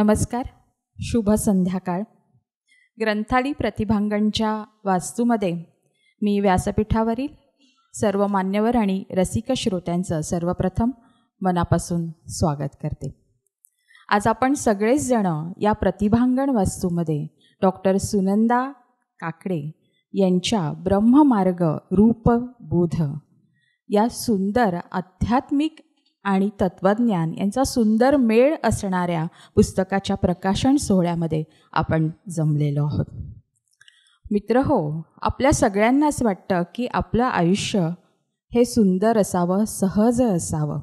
नमस्कार, शुभ संध्याकाळ. ग्रंथाली प्रतिभांगणच्या वास्तूमध्ये मी व्यासपीठावरील सर्व मान्यवर आणि रसिक श्रोत्यांचं सर्वप्रथम मनापासून स्वागत करते. आज आपण सगळेच जण या प्रतिभांगण वास्तूमध्ये डॉक्टर सुनंदा काकडे यांच्या ब्रह्ममार्ग रूपबोध या सुंदर आध्यात्मिक आणि तत्वज्ञान यांचा सुंदर मेळ असणाऱ्या पुस्तकाच्या प्रकाशन सोहळ्यामध्ये आपण जमलेलो आहोत. मित्रहो, आपल्या सगळ्यांनाच वाटतं की आपलं आयुष्य हे सुंदर असावं, सहज असावं.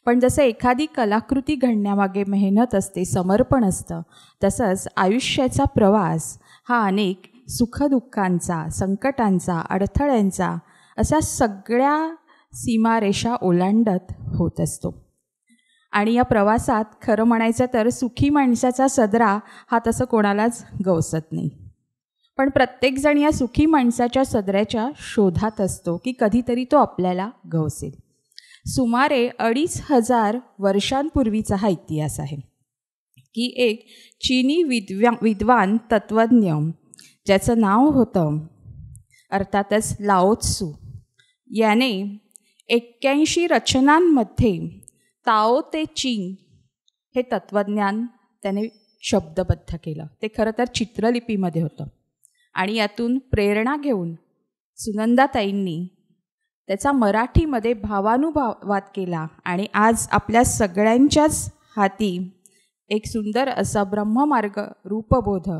पण जसं एखादी कलाकृती घडण्यामागे मेहनत असते, समर्पण असतं, तसंच आयुष्याचा प्रवास हा अनेक सुखदुःखांचा, संकटांचा, अडथळ्यांचा अशा सगळ्या सीमारेषा ओलांडत होत असतो. आणि या प्रवासात खरं म्हणायचं तर सुखी माणसाचा सदरा हा तसं कोणालाच गवसत नाही. पण प्रत्येकजण या सुखी माणसाच्या सदऱ्याच्या शोधात असतो की कधीतरी तो आपल्याला गवसेल. सुमारे 2500 वर्षांपूर्वीचा हा इतिहास आहे की एक चीनी विद्वान तत्त्वज्ञ ज्याचं नाव होतं अर्थातच लाओ त्सू याने 81 रचनांमध्ये ताओ ते चिंग हे तत्त्वज्ञान त्याने शब्दबद्ध केलं. ते खरं तर चित्रलिपीमध्ये होतं आणि यातून प्रेरणा घेऊन सुनंदाताईंनी त्याचा मराठीमध्ये भावानुवाद केला आणि आज आपल्या सगळ्यांच्याच हाती एक सुंदर असा ब्रह्ममार्ग रूपबोध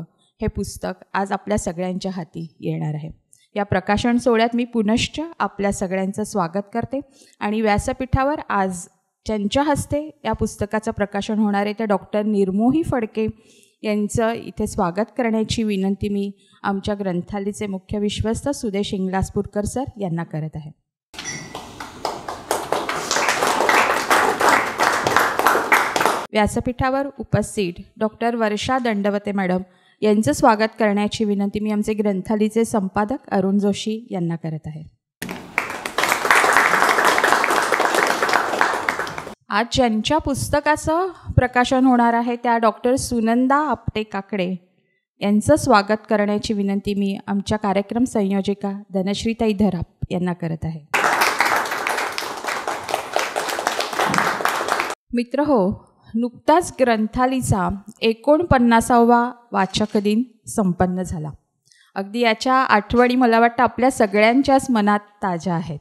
हे पुस्तक आज आपल्या सगळ्यांच्या हाती येणार आहे. या प्रकाशन सोहळ्यात मी पुनश्च आपल्या सगळ्यांचं स्वागत करते आणि व्यासपीठावर आज ज्यांच्या हस्ते या पुस्तकाचं प्रकाशन होणार आहे त्या डॉक्टर निर्मोही फडके यांचं इथे स्वागत करण्याची विनंती मी आमच्या ग्रंथालयाचे मुख्य विश्वस्त सुदेश इंगलासपूरकर सर यांना करत आहे. व्यासपीठावर उपस्थित डॉक्टर वर्षा दंडवते मॅडम यांचं स्वागत करण्याची विनंती मी आमचे ग्रंथालयाचे संपादक अरुण जोशी यांना करत आहे. आज ज्यांच्या पुस्तकाचं प्रकाशन होणार आहे त्या डॉक्टर सुनंदा आपटे काकडे यांचं स्वागत करण्याची विनंती मी आमच्या कार्यक्रम संयोजिका धनश्रीताई धराप यांना करत आहे. मित्रहो, नुकताच ग्रंथालयाचा 49वा वाचक दिन संपन्न झाला. अगदी याच्या आठवणी मला वाटतं आपल्या सगळ्यांच्याच मनात ताज्या आहेत.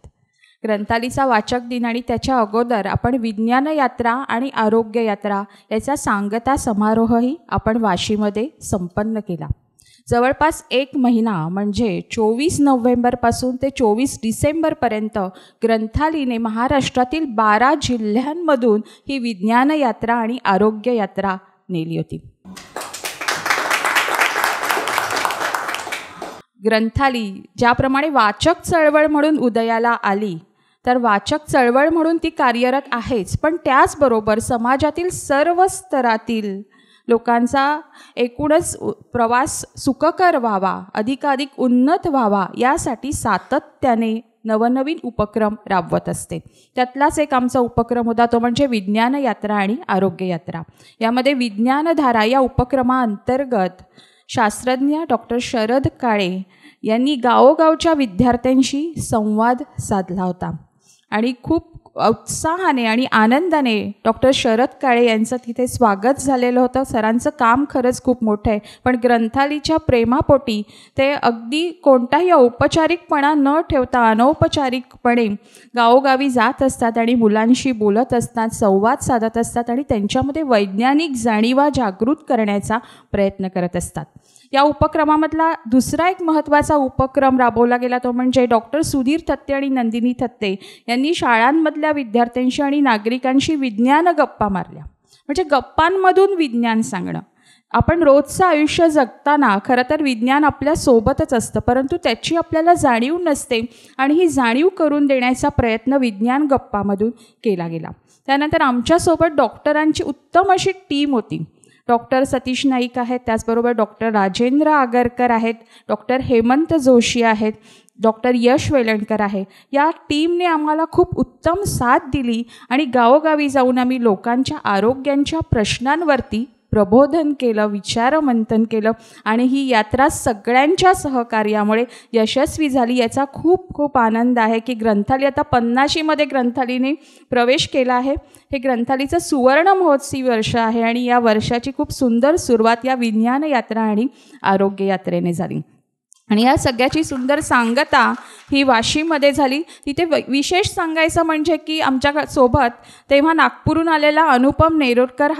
ग्रंथालयाचा वाचक दिन आणि त्याच्या अगोदर आपण विज्ञान यात्रा आणि आरोग्य यात्रा याचा सांगता समारोहही आपण वाशीमध्ये संपन्न केला. जवळपास 1 महिना म्हणजे 24 नोव्हेंबरपासून ते 24 डिसेंबरपर्यंत ग्रंथालयाने महाराष्ट्रातील 12 जिल्ह्यांमधून ही विज्ञान यात्रा आणि आरोग्य यात्रा नेली होती. ग्रंथालय ज्याप्रमाणे वाचक चळवळ म्हणून उदयाला आली तर वाचक चळवळ म्हणून ती कार्यरत आहेच, पण त्याचबरोबर समाजातील सर्व स्तरातील लोकांचा एकूणच प्रवास सुखकर व्हावा, अधिकाधिक उन्नत व्हावा यासाठी सातत्याने नवनवीन उपक्रम राबवत असते. त्यातलाच एक आमचा उपक्रम होता तो म्हणजे विज्ञान यात्रा आणि आरोग्य यात्रा. यामध्ये विज्ञानधारा या उपक्रमाअंतर्गत शास्त्रज्ञ डॉक्टर शरद काळे यांनी गावोगावच्या विद्यार्थ्यांशी संवाद साधला होता आणि खूप उत्साहाने आणि आनंदाने डॉक्टर शरद काळे यांचं तिथे स्वागत झालेलं होतं. सरांचं काम खरंच खूप मोठं आहे, पण ग्रंथालयाच्या प्रेमापोटी ते अगदी कोणताही औपचारिकपणा न ठेवता अनौपचारिकपणे गावोगावी जात असतात आणि मुलांशी बोलत असतात, संवाद साधत असतात आणि त्यांच्यामध्ये वैज्ञानिक जाणीवा जागृत करण्याचा प्रयत्न करत असतात. या उपक्रमामधला दुसरा एक महत्त्वाचा उपक्रम राबवला गेला तो म्हणजे डॉक्टर सुधीर थत्ते आणि नंदिनी थत्ते यांनी शाळांमधल्या विद्यार्थ्यांशी आणि नागरिकांशी विज्ञान गप्पा मारल्या. म्हणजे गप्पांमधून विज्ञान सांगणं. आपण रोजचं आयुष्य जगताना खरं तर विज्ञान आपल्या सोबतच असतं, परंतु त्याची आपल्याला जाणीव नसते आणि ही जाणीव करून देण्याचा प्रयत्न विज्ञान गप्पामधून केला गेला. त्यानंतर आमच्यासोबत डॉक्टरांची उत्तम अशी टीम होती. डॉक्टर सतीश नाईक आहेत, त्याचबरोबर डॉक्टर राजेंद्र आगरकर आहेत, डॉक्टर हेमंत जोशी आहेत, डॉक्टर यश वेलणकर आहे. या टीमने आम्हाला खूप उत्तम साथ दिली आणि गावोगावी जाऊन आम्ही लोकांच्या आरोग्यांच्या प्रश्नांवरती प्रबोधन केलं, विचारमंथन केलं आणि ही यात्रा सगळ्यांच्या सहकार्यामुळे यशस्वी झाली. याचा खूप खूप आनंद आहे की ग्रंथालय आता 50मध्ये ग्रंथालयाने प्रवेश केला आहे. हे ग्रंथालयाचं सुवर्ण महोत्सवी वर्ष आहे आणि या वर्षाची खूप सुंदर सुरुवात या विज्ञान यात्रा आणि आरोग्य यात्रेने झाली. आणि या सगळ्याची सुंदर सांगता ही वाशीमध्ये झाली. तिथे विशेष सांगायचं म्हणजे की आमच्या सोबत तेव्हा नागपूरहून आलेला अनुपम नेरकर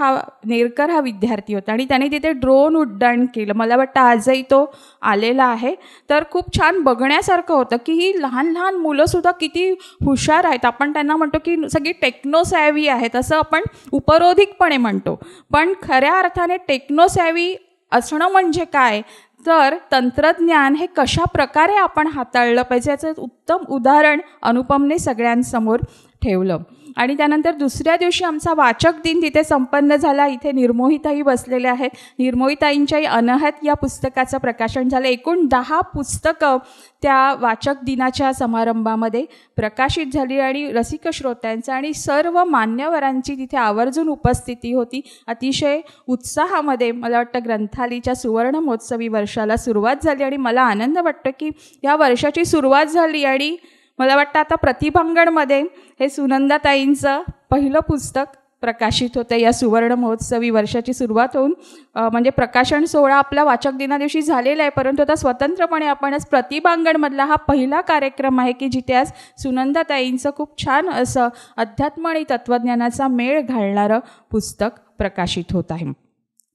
हा विद्यार्थी होता आणि त्याने तिथे ड्रोन उड्डाण केलं. मला वाटतं आजही तो आलेला आहे. तर खूप छान बघण्यासारखं होतं की ही लहान लहान मुलंसुद्धा किती हुशार आहेत. आपण त्यांना म्हणतो की सगळी टेक्नोसॅव्ही आहेत असं आपण उपरोधिकपणे म्हणतो, पण खऱ्या अर्थाने टेक्नोसॅव्ही असणं म्हणजे काय तर तंत्रज्ञान हे कशा प्रकारे आपण हाताळलं पाहिजे याचं उत्तम उदाहरण अनुपमने सगळ्यांसमोर ठेवलं. आणि त्यानंतर दुसऱ्या दिवशी आमचा वाचक दिन तिथे संपन्न झाला. इथे निर्मोहीताई बसलेल्या आहेत. निर्मोहीताईंच्याही अनहत या पुस्तकाचं प्रकाशन झालं. एकूण 10 पुस्तकं त्या वाचक दिनाच्या समारंभामध्ये प्रकाशित झाली आणि रसिक श्रोत्यांचं आणि सर्व मान्यवरांची तिथे आवर्जून उपस्थिती होती. अतिशय उत्साहामध्ये मला वाटतं ग्रंथालयाच्या सुवर्ण महोत्सवी वर्षाला सुरुवात झाली आणि मला आनंद वाटतो की या वर्षाची सुरुवात झाली आणि मला वाटतं आता प्रतिभांगणमध्ये हे सुनंदाताईंचं पहिलं पुस्तक प्रकाशित होतं. या सुवर्ण महोत्सवी वर्षाची सुरुवात होऊन म्हणजे प्रकाशन सोहळा आपला वाचक दिनादिवशी झालेला आहे, परंतु आता स्वतंत्रपणे आपण आज प्रतिभांगणमधला हा पहिला कार्यक्रम आहे की जिथे आज सुनंदाताईंचं खूप छान असं अध्यात्म आणि तत्त्वज्ञानाचा मेळ घालणारं पुस्तक प्रकाशित होत आहे.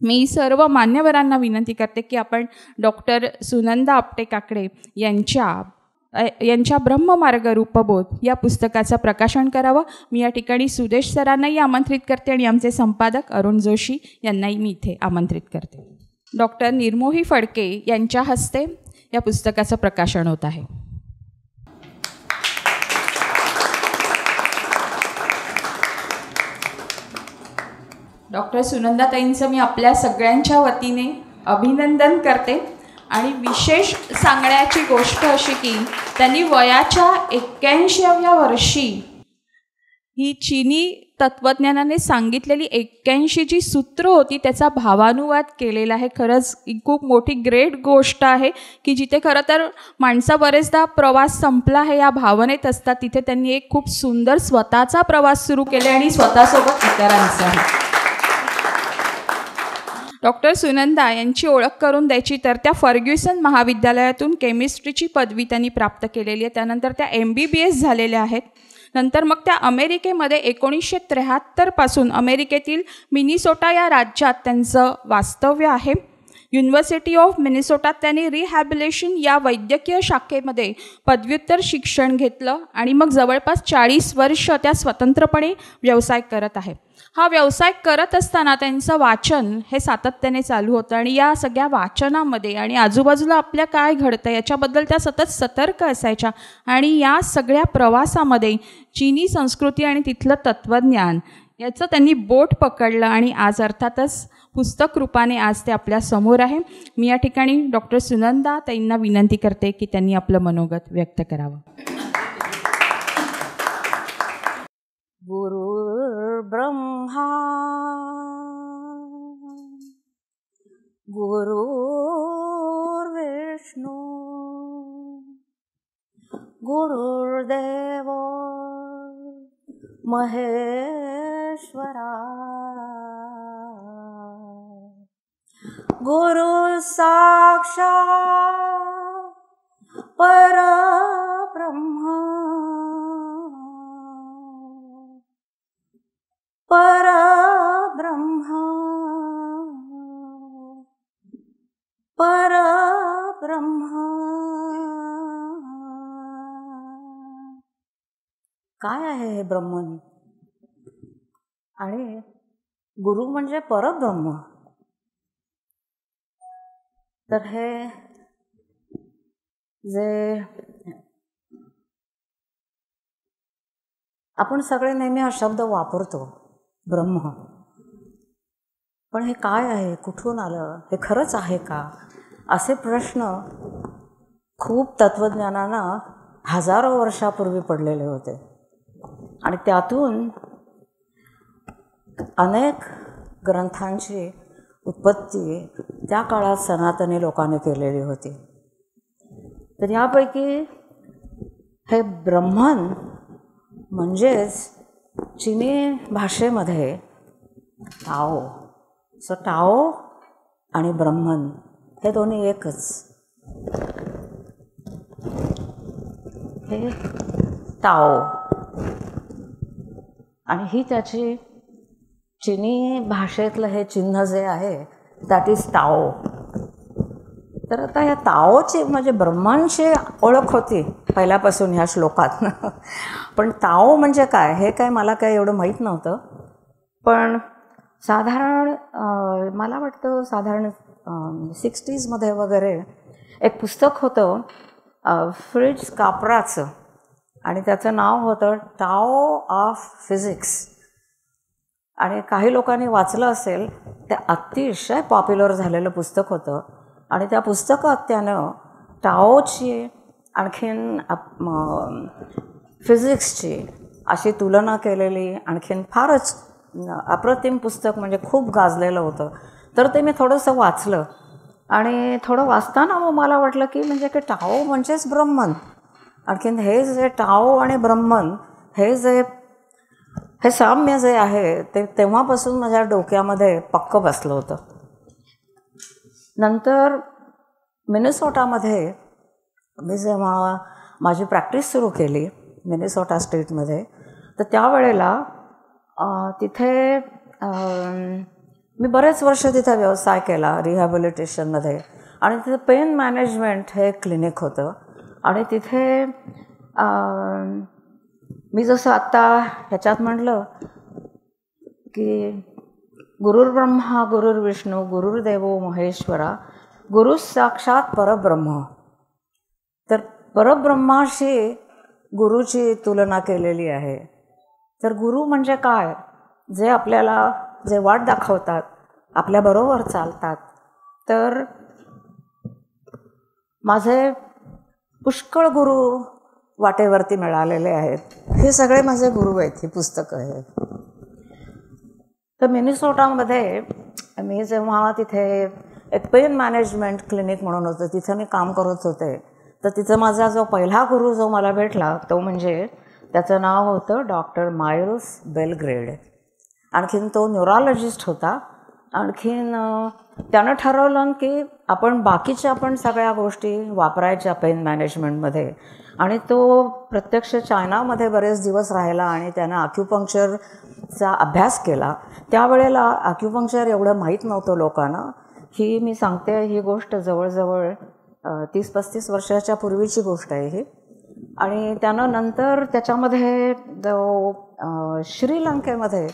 मी सर्व मान्यवरांना विनंती करते की आपण डॉक्टर सुनंदा आपटे काकडे यांच्या ब्रह्ममार्ग रूपबोध या पुस्तकाचं प्रकाशन करावं. मी या ठिकाणी सुदेश सरांनाही आमंत्रित करते आणि आमचे संपादक अरुण जोशी यांनाही मी इथे आमंत्रित करते. डॉक्टर निर्मोही फडके यांच्या हस्ते या पुस्तकाचं प्रकाशन होत आहे. डॉक्टर सुनंदाताईंचं मी आपल्या सगळ्यांच्या वतीने अभिनंदन करते आणि विशेष सांगण्याची गोष्ट अशी की त्यांनी वयाच्या 81व्या वर्षी ही चीनी तत्त्वज्ञानाने सांगितलेली 81 जी सूत्र होती त्याचा भावानुवाद केलेला आहे. खरंच खूप मोठी ग्रेट गोष्ट आहे की जिथे खरं तर माणसं बरेचदा प्रवास संपला आहे या भावनेत असतात, तिथे त्यांनी एक खूप सुंदर स्वतःचा प्रवास सुरू केला आणि स्वतःसोबत इतरांचाही. डॉक्टर सुनंदा यांची ओळख करून द्यायची तर त्या फर्ग्युसन महाविद्यालयातून केमिस्ट्रीची पदवी त्यांनी प्राप्त केलेली आहे. त्यानंतर त्या MBBS झालेल्या आहेत. नंतर मग त्या अमेरिकेमध्ये 1973 पासून अमेरिकेतील मिनिसोटा या राज्यात त्यांचं वास्तव्य आहे. युनिव्हर्सिटी ऑफ मिनिसोटात त्यांनी रिहॅबिलेशन या वैद्यकीय शाखेमध्ये पदव्युत्तर शिक्षण घेतलं आणि मग जवळपास 40 वर्ष त्या स्वतंत्रपणे व्यवसाय करत आहेत. हा व्यवसाय करत असताना त्यांचं वाचन हे सातत्याने चालू होतं आणि या सगळ्या वाचनामध्ये आणि आजूबाजूला आपल्या काय घडतं याच्याबद्दल त्या सतत सतर्क असायच्या आणि या सगळ्या प्रवासामध्ये चीनी संस्कृती आणि तिथलं तत्त्वज्ञान याचं त्यांनी बोट पकडलं आणि आज अर्थातच पुस्तक रूपाने आज ते आपल्या समोर आहे. मी या ठिकाणी डॉक्टर सुनंदा ताईंना विनंती करते की त्यांनी आपलं मनोगत व्यक्त करावं. गुरुर्ब्रह्मा गुरुर्विष्णू गुरुर्देव महेश्वरा गुरु साक्षात् परब्रह्म परब्रह्म परब्रह्म. काय आहे हे ब्रह्म आणि गुरु म्हणजे परब्रह्म. तर हे जे आपण सगळे नेहमी हा शब्द वापरतो ब्रह्म, पण हे काय आहे, कुठून आलं, हे खरंच आहे का, असे प्रश्न खूप तत्त्वज्ञानानं हजारो वर्षापूर्वी पडलेले होते आणि त्यातून अनेक ग्रंथांची उत्पत्ती त्या काळात सनातनी लोकांनी केलेली होती. तर यापैकी हे ब्रह्मन म्हणजेच चिनी भाषेमध्ये टाओ. सो टाओ आणि ब्रह्मन हे दोन्ही एकच. हे टाओ आणि ही त्याची चिनी भाषेतलं हे चिन्ह जे आहे दॅट इज टाओ. तर आता या ताओची म्हणजे ब्रह्मांची ओळख होती पहिल्यापासून ह्या श्लोकात. पण ताओ म्हणजे काय हे काय मला काय एवढं माहीत नव्हतं. पण साधारण मला वाटतं साधारण 60s वगैरे एक पुस्तक होतं फ्रिट्ज कापराचं आणि त्याचं नाव होतं टाओ ऑफ फिजिक्स. आणि काही लोकांनी वाचलं असेल. ते अतिशय पॉप्युलर झालेलं पुस्तक होतं आणि त्या पुस्तकात त्यानं टाओची आणखीन फिजिक्सची अशी तुलना केलेली आणखीन फारच अप्रतिम पुस्तक म्हणजे खूप गाजलेलं होतं. तर ते मी थोडंसं वाचलं आणि थोडं वाचताना मग मला वाटलं की म्हणजे की टाओ म्हणजेच ब्रह्मन. आणखीन हे जे टाओ आणि ब्रह्मन हे साम्य जे आहे ते तेव्हापासून माझ्या डोक्यामध्ये पक्क बसलं होतं. नंतर मिनेसोटामध्ये मी जेव्हा माझी प्रॅक्टिस सुरू केली मिनेसोटा स्टेटमध्ये तर त्यावेळेला तिथे मी बरेच वर्ष तिथे व्यवसाय केला रिहॅबिलिटेशनमध्ये. आणि तिथे पेन मॅनेजमेंट हे क्लिनिक होतं. आणि तिथे मी जसं आत्ता ह्याच्यात म्हटलं की गुरुर्ब्रह्मा गुरुर्विष्णू गुरुर्देवो महेश्वरा गुरु साक्षात परब्रह्म. तर परब्रह्माशी गुरुची तुलना केलेली आहे. तर गुरु म्हणजे काय? जे आपल्याला जे वाट दाखवतात, आपल्याबरोबर चालतात. तर माझे पुष्कळ गुरु वाटेवरती मिळालेले आहेत. हे सगळे माझे गुरु आहेत. ही पुस्तकं आहेत. तर मिनेसोटामध्ये मी जेव्हा तिथे एक पेन मॅनेजमेंट क्लिनिक म्हणून होतं तिथं मी काम करत होते. तर तिथं माझा जो पहिला गुरु जो मला भेटला तो म्हणजे त्याचं नाव होतं डॉक्टर माइल्स बेलग्रेड. आणखीन तो न्यूरोलॉजिस्ट होता. आणखीन त्यानं ठरवलं की आपण सगळ्या गोष्टी वापरायच्या पेन मॅनेजमेंटमध्ये. आणि तो प्रत्यक्ष चायनामध्ये बरेच दिवस राहिला आणि त्यानं ॲक्युपंक्चरचा अभ्यास केला. त्यावेळेला ॲक्युपंक्चर एवढं माहीत नव्हतं लोकांना. ही मी सांगते ही गोष्ट जवळजवळ 30-35 वर्षाच्या पूर्वीची गोष्ट आहे ही. आणि त्यानं नंतर त्याच्यामध्ये जो श्रीलंकेमध्ये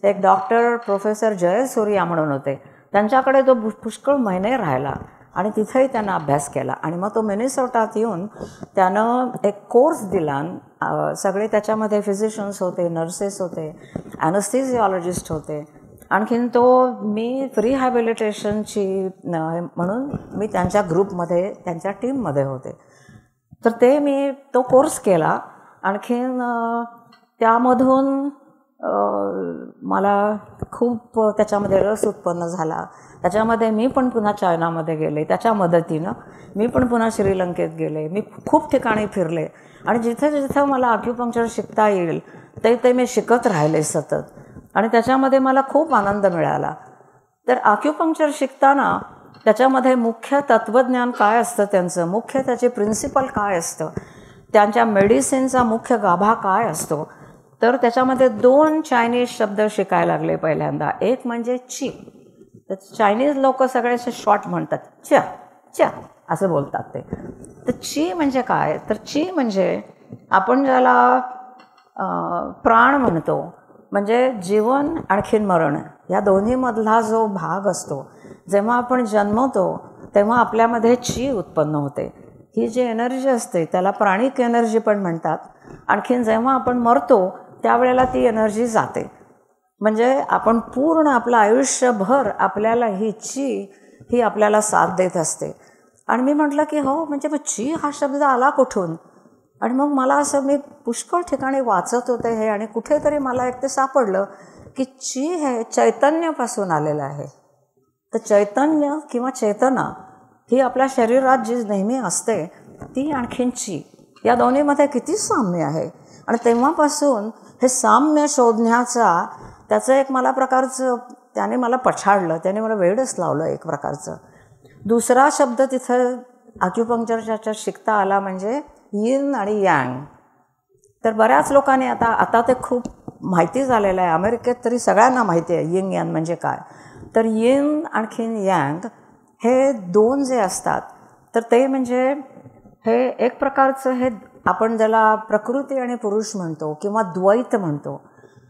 एक डॉक्टर प्रोफेसर जयसूर्या म्हणून होते त्यांच्याकडे तो पुष्कळ महिने राहिला आणि तिथेही त्यानं अभ्यास केला. आणि मग तो मिनेसोटात येऊन त्यानं एक कोर्स दिला. सगळे त्याच्यामध्ये फिजिशियन्स होते, नर्सेस होते, ॲनेस्थेसिओलॉजिस्ट होते. आणखीन मी रिहॅबिलिटेशनची म्हणून मी त्यांच्या ग्रुपमध्ये त्यांच्या टीममध्ये होते. तर मी तो कोर्स केला. आणखीन त्यामधून मला खूप त्याच्यामध्ये रस उत्पन्न झाला. त्याच्यामध्ये मी पण पुन्हा चायनामध्ये गेले. त्याच्या मदतीनं मी पण पुन्हा श्रीलंकेत गेले. मी खूप ठिकाणी फिरले आणि जिथे जिथं मला ॲक्युपंक्चर शिकता येईल ते मी शिकत राहिले सतत. आणि त्याच्यामध्ये मला खूप आनंद मिळाला. तर ॲक्युपंक्चर शिकताना त्याच्यामध्ये मुख्य तत्त्वज्ञान काय असतं, त्यांचं मुख्य त्याचे प्रिन्सिपल काय असतं, त्यांच्या मेडिसिनचा मुख्य गाभा काय असतो. तर त्याच्यामध्ये 2 चायनीज शब्द शिकायला लागले पहिल्यांदा. एक म्हणजे ची. तर चायनीज लोक सगळेसे शॉर्ट म्हणतात, च्या च्या असं बोलतात ते. तर ची म्हणजे काय? तर ची म्हणजे आपण ज्याला प्राण म्हणतो, म्हणजे जीवन आणखीन मरण या दोन्हीमधला जो भाग असतो. जेव्हा आपण जन्मतो तेव्हा आपल्यामध्ये ची उत्पन्न होते. ही जी एनर्जी असते त्याला प्राणिक एनर्जी पण म्हणतात. आणखीन जेव्हा आपण मरतो त्यावेळेला ती एनर्जी जाते. म्हणजे आपण पूर्ण आपलं आयुष्यभर आपल्याला ही ची ही आपल्याला साथ देत असते. आणि मी म्हटलं की हो म्हणजे मग ची हा शब्द आला कुठून? आणि मग मला असं मी पुष्कळ ठिकाणी वाचत होते हे आणि कुठेतरी मला एक ते सापडलं की ची हे चैतन्यापासून आलेलं आहे. तर चैतन्य किंवा चेतना ही आपल्या शरीरात जी नेहमी असते ती आणखीनची, या दोन्हीमध्ये किती साम्य आहे. आणि तेव्हापासून हे साम्य शोधण्याचा त्याचं एक मला प्रकारचं त्याने मला पछाडलं, त्याने मला वेडच लावलं एक प्रकारचं. दुसरा शब्द तिथं ॲक्युपंक्चरच्या शिकता आला म्हणजे यिन आणि यांग. तर बऱ्याच लोकांनी आता ते खूप माहिती झालेलं आहे, अमेरिकेत तरी सगळ्यांना माहिती आहे यिन यांग म्हणजे काय. तर यिन आणखीन यांग हे दोन जे असतात तर ते म्हणजे हे एक प्रकारचं हे आपण ज्याला प्रकृती आणि पुरुष म्हणतो किंवा द्वैत म्हणतो.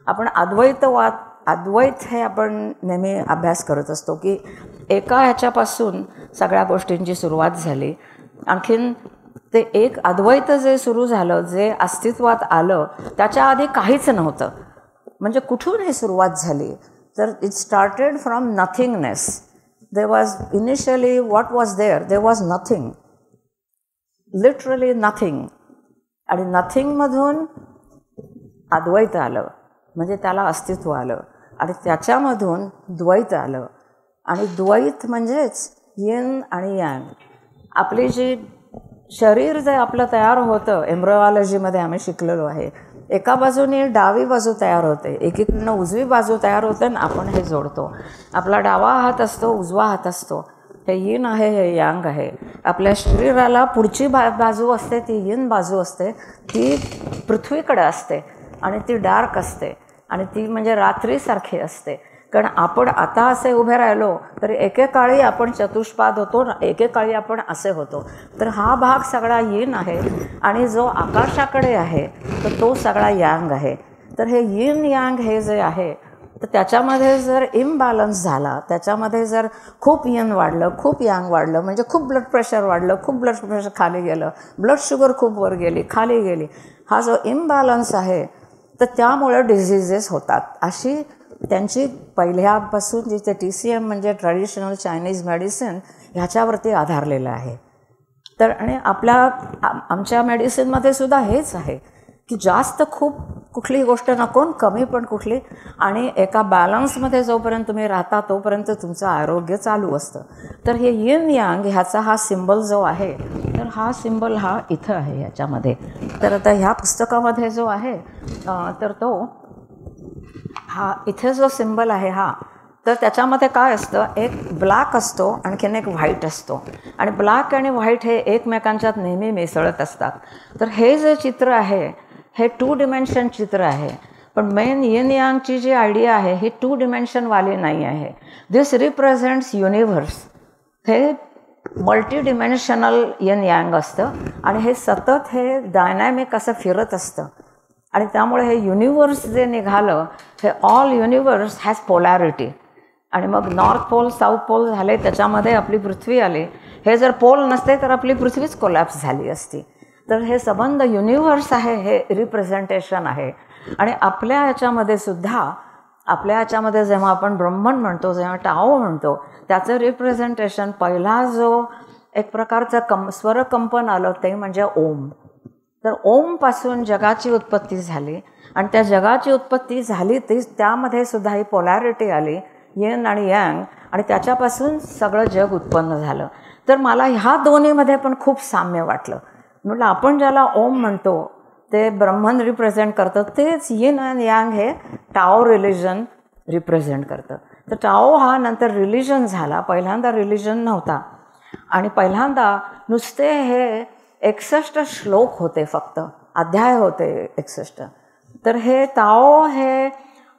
आपण अद्वैत हे आपण नेहमी अभ्यास करत असतो की एका ह्याच्यापासून सगळ्या गोष्टींची सुरुवात झाली. आणखीन ते एक अद्वैत जे सुरू झालं, जे अस्तित्वात आलं, त्याच्या आधी काहीच नव्हतं. म्हणजे कुठून हे सुरुवात झाली तर it started from nothingness. There was initially what was there was nothing, literally nothing. आणि नथिंगमधून अद्वैत आलं, म्हणजे त्याला अस्तित्व आलं. आणि त्याच्यामधून द्वैत आलं. आणि द्वैत म्हणजेच यिन आणि यांग. आपली जी शरीर जे आपलं तयार होतं, एम्ब्रिओलॉजीमध्ये आम्ही शिकलेलो आहे, एका बाजूने डावी बाजू तयार होते, एकीकडनं उजवी बाजू तयार होते आणि आपण हे जोडतो. आपला डावा हात असतो, उजवा हात असतो, हे यिन आहे, हे यांग आहे. आपल्या शरीराला पुढची बाजू असते ती यिन बाजू असते, ती पृथ्वीकडे असते आणि ती डार्क असते आणि ती म्हणजे रात्रीसारखी असते. कारण आपण आता असे उभे राहिलो तर एकेकाळी आपण चतुष्पाद होतो, एकेकाळी आपण असे होतो. तर हा भाग सगळा यिन आहे आणि जो आकाशाकडे आहे तर तो सगळा यांग आहे. तर हे यिन यांग हे जे आहे तर त्याच्यामध्ये जर इम्बॅलन्स झाला, त्याच्यामध्ये जर खूप यिन वाढलं, खूप यांग वाढलं, म्हणजे खूप ब्लड प्रेशर वाढलं, खूप ब्लड प्रेशर खाली गेलं, ब्लड शुगर खूप वर गेली, खाली गेली, हा जो इम्बॅलन्स आहे तर त्यामुळे डिझिजेस होतात. अशी त्यांची पहिल्यापासून जी ते TCM म्हणजे ट्रॅडिशनल चायनीज मेडिसिन ह्याच्यावरती आधारलेलं आहे. तर आणि आमच्या मेडिसिनमध्ये सुद्धा हेच आहे की जास्त खूप कुठली गोष्ट नको, कमी पण कुठली, आणि एका बॅलन्समध्ये जोपर्यंत तुम्ही राहता तोपर्यंत तुमचं आरोग्य चालू असतं. तर हे यिन यांग ह्याचा हा सिम्बल जो आहे तर हा सिम्बल हा इथं आहे ह्याच्यामध्ये. तर आता ह्या पुस्तकामध्ये जो आहे तर तो हा इथे जो सिम्बल आहे हा, तर त्याच्यामध्ये काय असतं, एक ब्लॅक असतो आणखीन एक व्हाईट असतो आणि ब्लॅक आणि व्हाईट हे एकमेकांच्यात नेहमी मिसळत असतात. तर हे जे चित्र आहे हे 2 डिमेन्शन चित्र आहे. पण मेन यिन यांगची जी आयडिया आहे ही 2 डिमेन्शनवाली नाही आहे. दिस रिप्रेझेंट्स युनिव्हर्स. हे मल्टी डिमेन्शनल यिन यांग असतं आणि हे सतत हे डायनॅमिक असं फिरत असतं. आणि त्यामुळे हे युनिव्हर्स जे निघालं हे ऑल युनिव्हर्स हॅज पोलॅरिटी. आणि मग नॉर्थ पोल साऊथ पोल झाले, त्याच्यामध्ये आपली पृथ्वी आली. हे जर पोल नसते तर आपली पृथ्वीच कोलॅप्स झाली असती. तर हे संबंध युनिव्हर्स आहे, हे रिप्रेझेंटेशन आहे. आणि आपल्या ह्याच्यामध्ये सुद्धा, आपल्या ह्याच्यामध्ये जेव्हा आपण ब्रह्मन म्हणतो, जेव्हा टाओ म्हणतो, त्याचं रिप्रेझेंटेशन पहिला जो एक प्रकारचं स्वरकंपन आलं ते म्हणजे ओम. तर ओमपासून जगाची उत्पत्ती झाली आणि त्या जगाची उत्पत्ती झाली ती त्यामध्ये सुद्धा ही पोलॅरिटी आली, यिन आणि यांग, आणि त्याच्यापासून सगळं जग उत्पन्न झालं. तर मला ह्या दोन्हीमध्ये पण खूप साम्य वाटलं. म्हटलं आपण ज्याला ओम म्हणतो ते ब्रह्मन रिप्रेझेंट करतं, तेच यिन आणि यांग हे टाओ रिलिजन रिप्रेझेंट करतं. तर टाओ हा नंतर रिलिजन झाला. पहिल्यांदा रिलिजन नव्हता आणि पहिल्यांदा नुसते हे 61 श्लोक होते, फक्त अध्याय होते 61. तर हे टाओ हे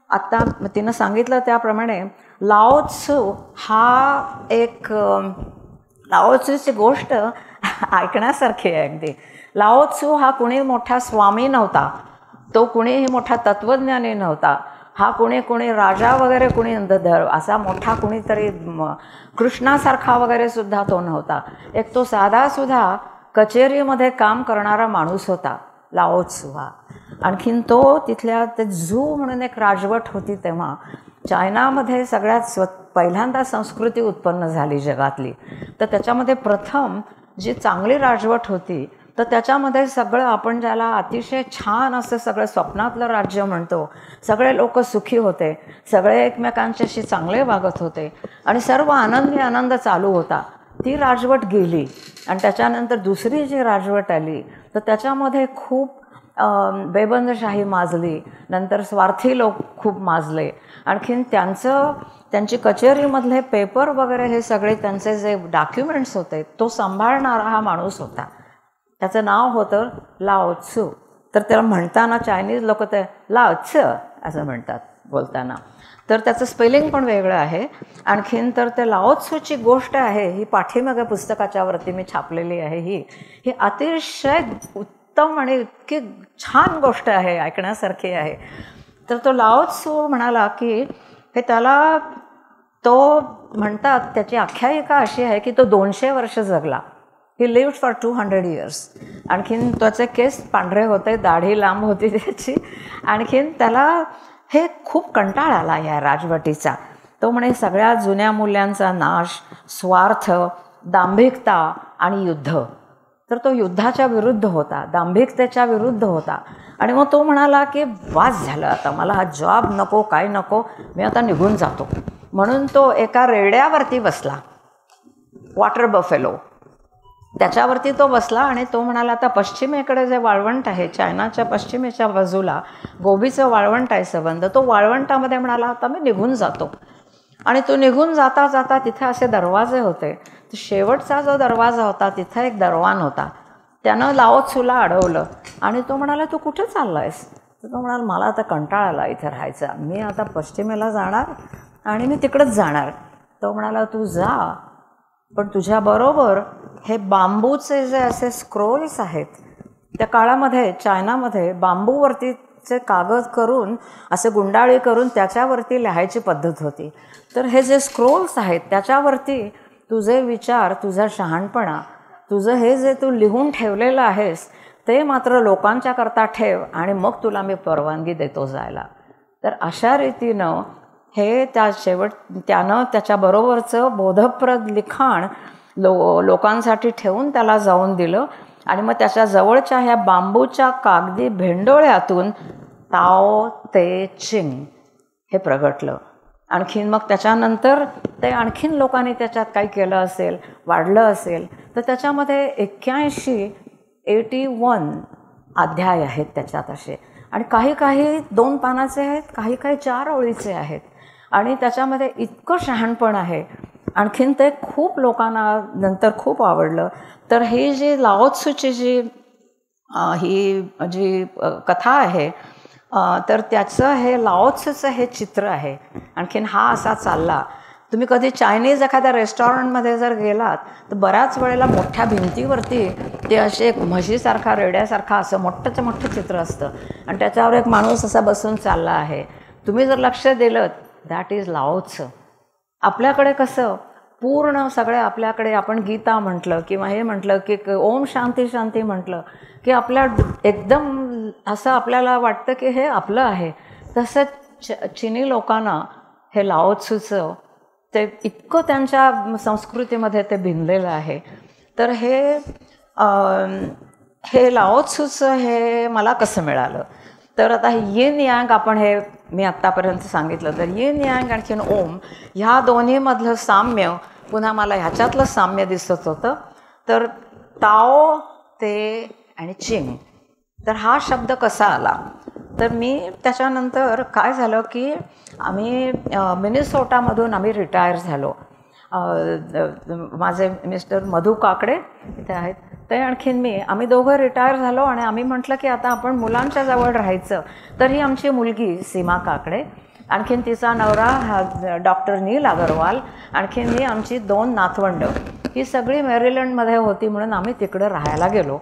आत्ता तिनं सांगितलं त्याप्रमाणे लाओ त्सू हा एक लाओ त्सूची गोष्ट ऐकण्यासारखी आहे अगदी. लाओ त्सू हा कुणी मोठा स्वामी नव्हता, तो कुणीही मोठा तत्त्वज्ञानी नव्हता, हा कुणी राजा वगैरे कुणी असा मोठा कुणीतरी कृष्णासारखा वगैरे सुद्धा तो नव्हता. एक तो साधासुद्धा कचेरीमध्ये काम करणारा माणूस होता लाओ त्सू हा. आणखीन तो तिथल्या ते झू म्हणून एक राजवट होती, तेव्हा चायनामध्ये सगळ्यात पहिल्यांदा संस्कृती उत्पन्न झाली जगातली. तर त्याच्यामध्ये प्रथम जी चांगली राजवट होती तर त्याच्यामध्ये सगळं आपण ज्याला अतिशय छान असं सगळं स्वप्नातलं राज्य म्हणतो, सगळे लोक सुखी होते, सगळे एकमेकांच्याशी चांगले वागत होते आणि सर्व आनंदी आनंद चालू होता. ती राजवट गेली आणि त्याच्यानंतर दुसरी जी राजवट आली तर त्याच्यामध्ये खूप बेबंदशाही माजली, नंतर स्वार्थी लोक खूप माजले. आणखीन त्यांची कचेरीमधले पेपर वगैरे हे सगळे त्यांचे जे डॉक्युमेंट्स होते तो सांभाळणारा हा माणूस होता. त्याचं नाव होतं लाओ त्सू. तर त्याला म्हणताना चायनीज लोक ते लाओ त्सू असं म्हणतात बोलताना, तर त्याचं स्पेलिंग पण वेगळं आहे. आणखीन तर ते लाओ त्सूची गोष्ट आहे ही पाठीमागे पुस्तकाच्या वरती मी छापलेली आहे. ही अतिशय उत्तम आणि इतकी छान गोष्ट आहे, ऐकण्यासारखी आहे. तर तो लाओ त्सू म्हणाला की हे त्याला तो म्हणतात त्याची आख्यायिका अशी आहे की तो 200 वर्ष जगला. ही लिव्ड फॉर 200 years. आणखीन त्याचे केस पांढरे होते, दाढी लांब होती त्याची. आणखीन त्याला हे खूप कंटाळा आला या राजवटीचा. तो म्हणे सगळ्या जुन्या मूल्यांचा नाश, स्वार्थ, दांभिकता आणि युद्ध. तर तो युद्धाच्या विरुद्ध होता, दांभिकतेच्या विरुद्ध होता. आणि मग तो म्हणाला की वास झालं आता, मला हा जॉब नको, काय नको, मी आता निघून जातो. म्हणून तो एका रेड्यावरती बसला, वॉटर बफेलो त्याच्यावरती तो बसला आणि तो म्हणाला आता पश्चिमेकडे जे वाळवंट आहे, चायनाच्या पश्चिमेच्या बाजूला गोबीचं वाळवंट आहे संबंध, तो वाळवंटामध्ये म्हणाला आता मी निघून जातो. आणि तो निघून जाता जाता तिथे असे दरवाजे होते. शेवटचा जो दरवाजा होता तिथे एक दरवान होता. त्यानं लाओ त्सूला अडवलं आणि तो म्हणाला तू कुठे चालला आहेस? तर तो म्हणाला मला आता कंटाळा आला इथे राहायचा, मी आता पश्चिमेला जाणार आणि मी तिकडंच जाणार. तो म्हणाला तू जा, पण तुझ्याबरोबर हे बांबूचे जे असे स्क्रोल्स आहेत, त्या काळामध्ये चायनामध्ये बांबूवरतीचे कागद करून असे गुंडाळी करून त्याच्यावरती लिहायची पद्धत होती. तर हे जे स्क्रोल्स आहेत त्याच्यावरती तुझे विचार, तुझा शहाणपणा, तुझं हे जे तू लिहून ठेवलेलं आहेस ते मात्र लोकांच्या करता ठेव आणि मग तुला मी परवानगी देतो जायला. तर अशा रीतीनं हे त्यानं त्याच्याबरोबरचं बोधप्रद लिखाण लोकांसाठी ठेवून त्याला जाऊन दिलं. आणि मग त्याच्या जवळच्या ह्या बांबूच्या कागदी भेंडोळ्यातून ताओ ते चिंग हे प्रगटलं. आणखीन मग त्याच्यानंतर ते आणखीन लोकांनी त्याच्यात काही केलं असेल, वाढलं असेल, तर त्याच्यामध्ये 81 अध्याय आहेत त्याच्यात असे. आणि काही 2 पानाचे आहेत, काही 4 ओळीचे आहेत. आणि त्याच्यामध्ये इतकं शहाणपण आहे. आणखीन ते खूप लोकांना नंतर खूप आवडलं. तर हे जे लाओ त्सूची जी कथा आहे, तर त्याचं हे लाओ त्सूचं हे चित्र आहे. आणखीन हा असा चालला. तुम्ही कधी चायनीज एखाद्या रेस्टॉरंटमध्ये जर गेलात तर बऱ्याच वेळेला मोठ्या भिंतीवरती ते असे एक म्हशीसारखा, रेड्यासारखा असं मोठंचं मोठं चित्र असतं आणि त्याच्यावर एक माणूस असा बसून चालला आहे. तुम्ही जर लक्ष दिलं दॅट इज लाओ त्सू. आपल्याकडे कसं पूर्ण सगळे आपल्याकडे आपण गीता म्हटलं किंवा हे म्हटलं की ओम शांती शांती म्हटलं की आपल्या एकदम असं आपल्याला वाटतं की हे आपलं आहे. तसं चिनी लोकांना हे लाओ त्सूचं ते इतकं त्यांच्या संस्कृतीमध्ये ते भिनलेलं आहे. तर हे लाओ त्सूचं हे मला कसं मिळालं? तर आता यिन यांग आपण हे मी आत्तापर्यंत सांगितलं. तर यिन यांग आणखीन ओम ह्या दोन्हीमधलं साम्य पुन्हा मला ह्याच्यातलं साम्य दिसत होतं. तर ताओ ते आणि चिंग, तर हा शब्द कसा आला? तर मी त्याच्यानंतर काय झालं की आम्ही मिनेसोटामधून आम्ही रिटायर झालो. माझे मिस्टर मधू काकडे इथे आहेत, ते आणखीन आम्ही दोघं रिटायर झालो. आणि आम्ही म्हटलं की आता आपण मुलांच्या जवळ राहायचं. तर ही आमची मुलगी सीमा काकडे, आणखीन तिचा नवरा हा डॉक्टर नील अगरवाल, आणखीन ही आमची 2 नातवंडं, ही सगळी मेरीलँडमध्ये होती. म्हणून आम्ही तिकडं राहायला गेलो.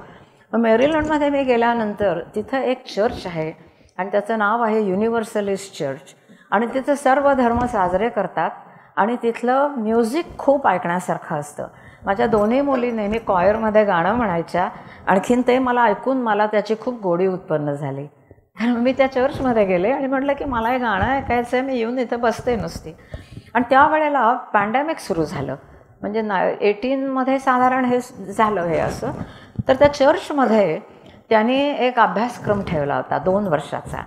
मेरीलँडमध्ये मी गेल्यानंतर तिथं एक चर्च आहे आणि त्याचं नाव आहे युनिव्हर्सलिस्ट चर्च. आणि तिथं सर्व धर्म साजरे करतात आणि तिथलं म्युझिक खूप ऐकण्यासारखं असतं. माझ्या दोन्ही मुली नेहमी कॉयरमध्ये गाणं म्हणायच्या. आणखीन ते मला ऐकून मला त्याची खूप गोडी उत्पन्न झाली. तर मी त्या चर्चमध्ये गेले आणि म्हटलं की मला हे गाणं ऐकायचं आहे, मी येऊन इथं बसते नुसती. आणि त्यावेळेला पॅन्डेमिक सुरू झालं, म्हणजे 18 साधारण हे झालं हे असं. तर त्या चर्चमध्ये त्यांनी एक अभ्यासक्रम ठेवला होता 2 वर्षाचा,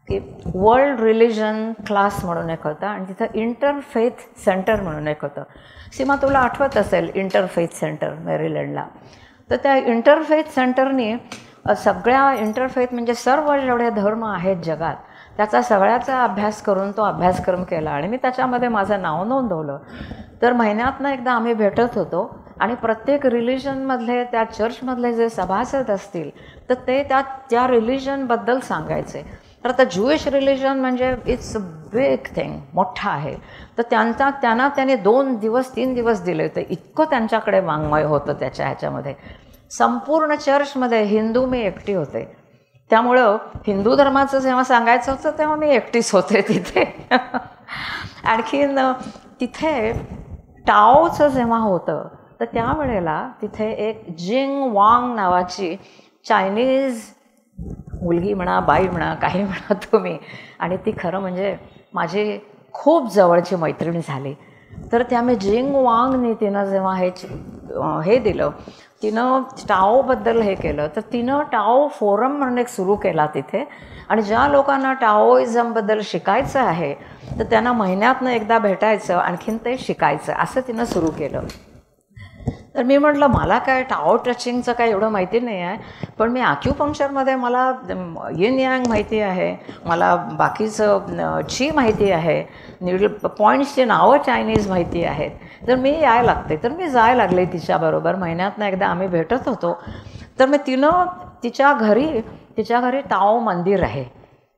की वर्ल्ड रिलिजन क्लास म्हणून एक होता आणि तिथं इंटरफेथ सेंटर म्हणून एक होतं. सीमा, तुला आठवत असेल इंटरफेथ सेंटर मेरीलँडला. तर त्या इंटरफेथ सेंटरनी सगळ्या इंटरफेथ म्हणजे सर्व जेवढे धर्म आहेत जगात त्याचा सगळ्याचा अभ्यास करून तो अभ्यासक्रम केला आणि मी त्याच्यामध्ये माझं नाव नोंदवलं. तर महिन्यातनं एकदा आम्ही भेटत होतो आणि प्रत्येक रिलिजनमधले त्या चर्चमधले जे सभासद असतील तर ते त्या रिलिजनबद्दल सांगायचे. तर आता ज्यूइश रिलिजन म्हणजे इट्स अ बिग थिंग, मोठा आहे. तर त्यांनी 2 दिवस 3 दिवस दिले होते. इतकं त्यांच्याकडे वाङ्मय होतं ह्याच्यामध्ये. संपूर्ण चर्चमध्ये हिंदू मी एकटी होते, त्यामुळं हिंदू धर्माचं जेव्हा सांगायचं होतं तेव्हा मी एकटीच होते तिथे. आणखीन तिथे टाओचं जेव्हा होतं तर त्यावेळेला तिथे एक जिंग वांग नावाची चायनीज मुलगी म्हणा, बाई म्हणा, काही म्हणा तुम्ही, आणि ती खरं म्हणजे माझी खूप जवळची मैत्रीण झाली. तर त्यामुळे जिंग वांगनी तिनं जेव्हा हे दिलं, तिनं टाओबद्दल हे केलं, तर तिनं टाओ फोरम म्हणून एक सुरू केला तिथे. आणि ज्या लोकांना टाओइझमबद्दल शिकायचं आहे तर त्यांना महिन्यातनं एकदा भेटायचं, आणखीन ते शिकायचं, असं तिनं सुरू केलं. तर मी म्हटलं मला काय टाओ टचिंगचं काय एवढं माहिती नाही आहे, पण मी ॲक्युपंक्चरमध्ये मला यिन यांग माहिती आहे, मला बाकीचं ची माहिती आहे, नीडल पॉईंट्सची नावं चायनीज माहिती आहेत, तर मी यायला लागते. तर मी जायला लागले तिच्याबरोबर. महिन्यातनं एकदा आम्ही भेटत होतो. तर मी तिच्या घरी टाओ मंदिर आहे.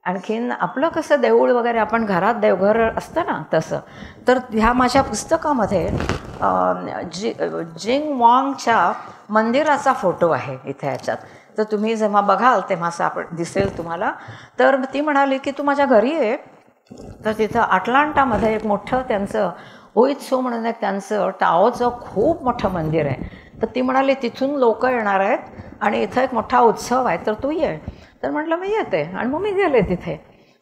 आणखीन आपलं कसं देऊळ वगैरे आपण घरात देवघर असतं ना तसं. तर ह्या माझ्या पुस्तकामध्ये जिंग वांगच्या मंदिराचा फोटो आहे इथे ह्याच्यात. तर तुम्ही जेव्हा बघाल तेव्हा असं दिसेल तुम्हाला. तर ती म्हणाली की तू माझ्या घरी आहे. तर तिथं अटलांटामध्ये एक मोठं त्यांचं ओइत्सो म्हणून एक त्यांचं टाओचं खूप मोठं मंदिर आहे. तर ती म्हणाली तिथून लोक येणार आहेत आणि इथं एक मोठा उत्सव आहे, तर तू ये. तर म्हटलं मी येते. आणि मग मी गेले तिथे.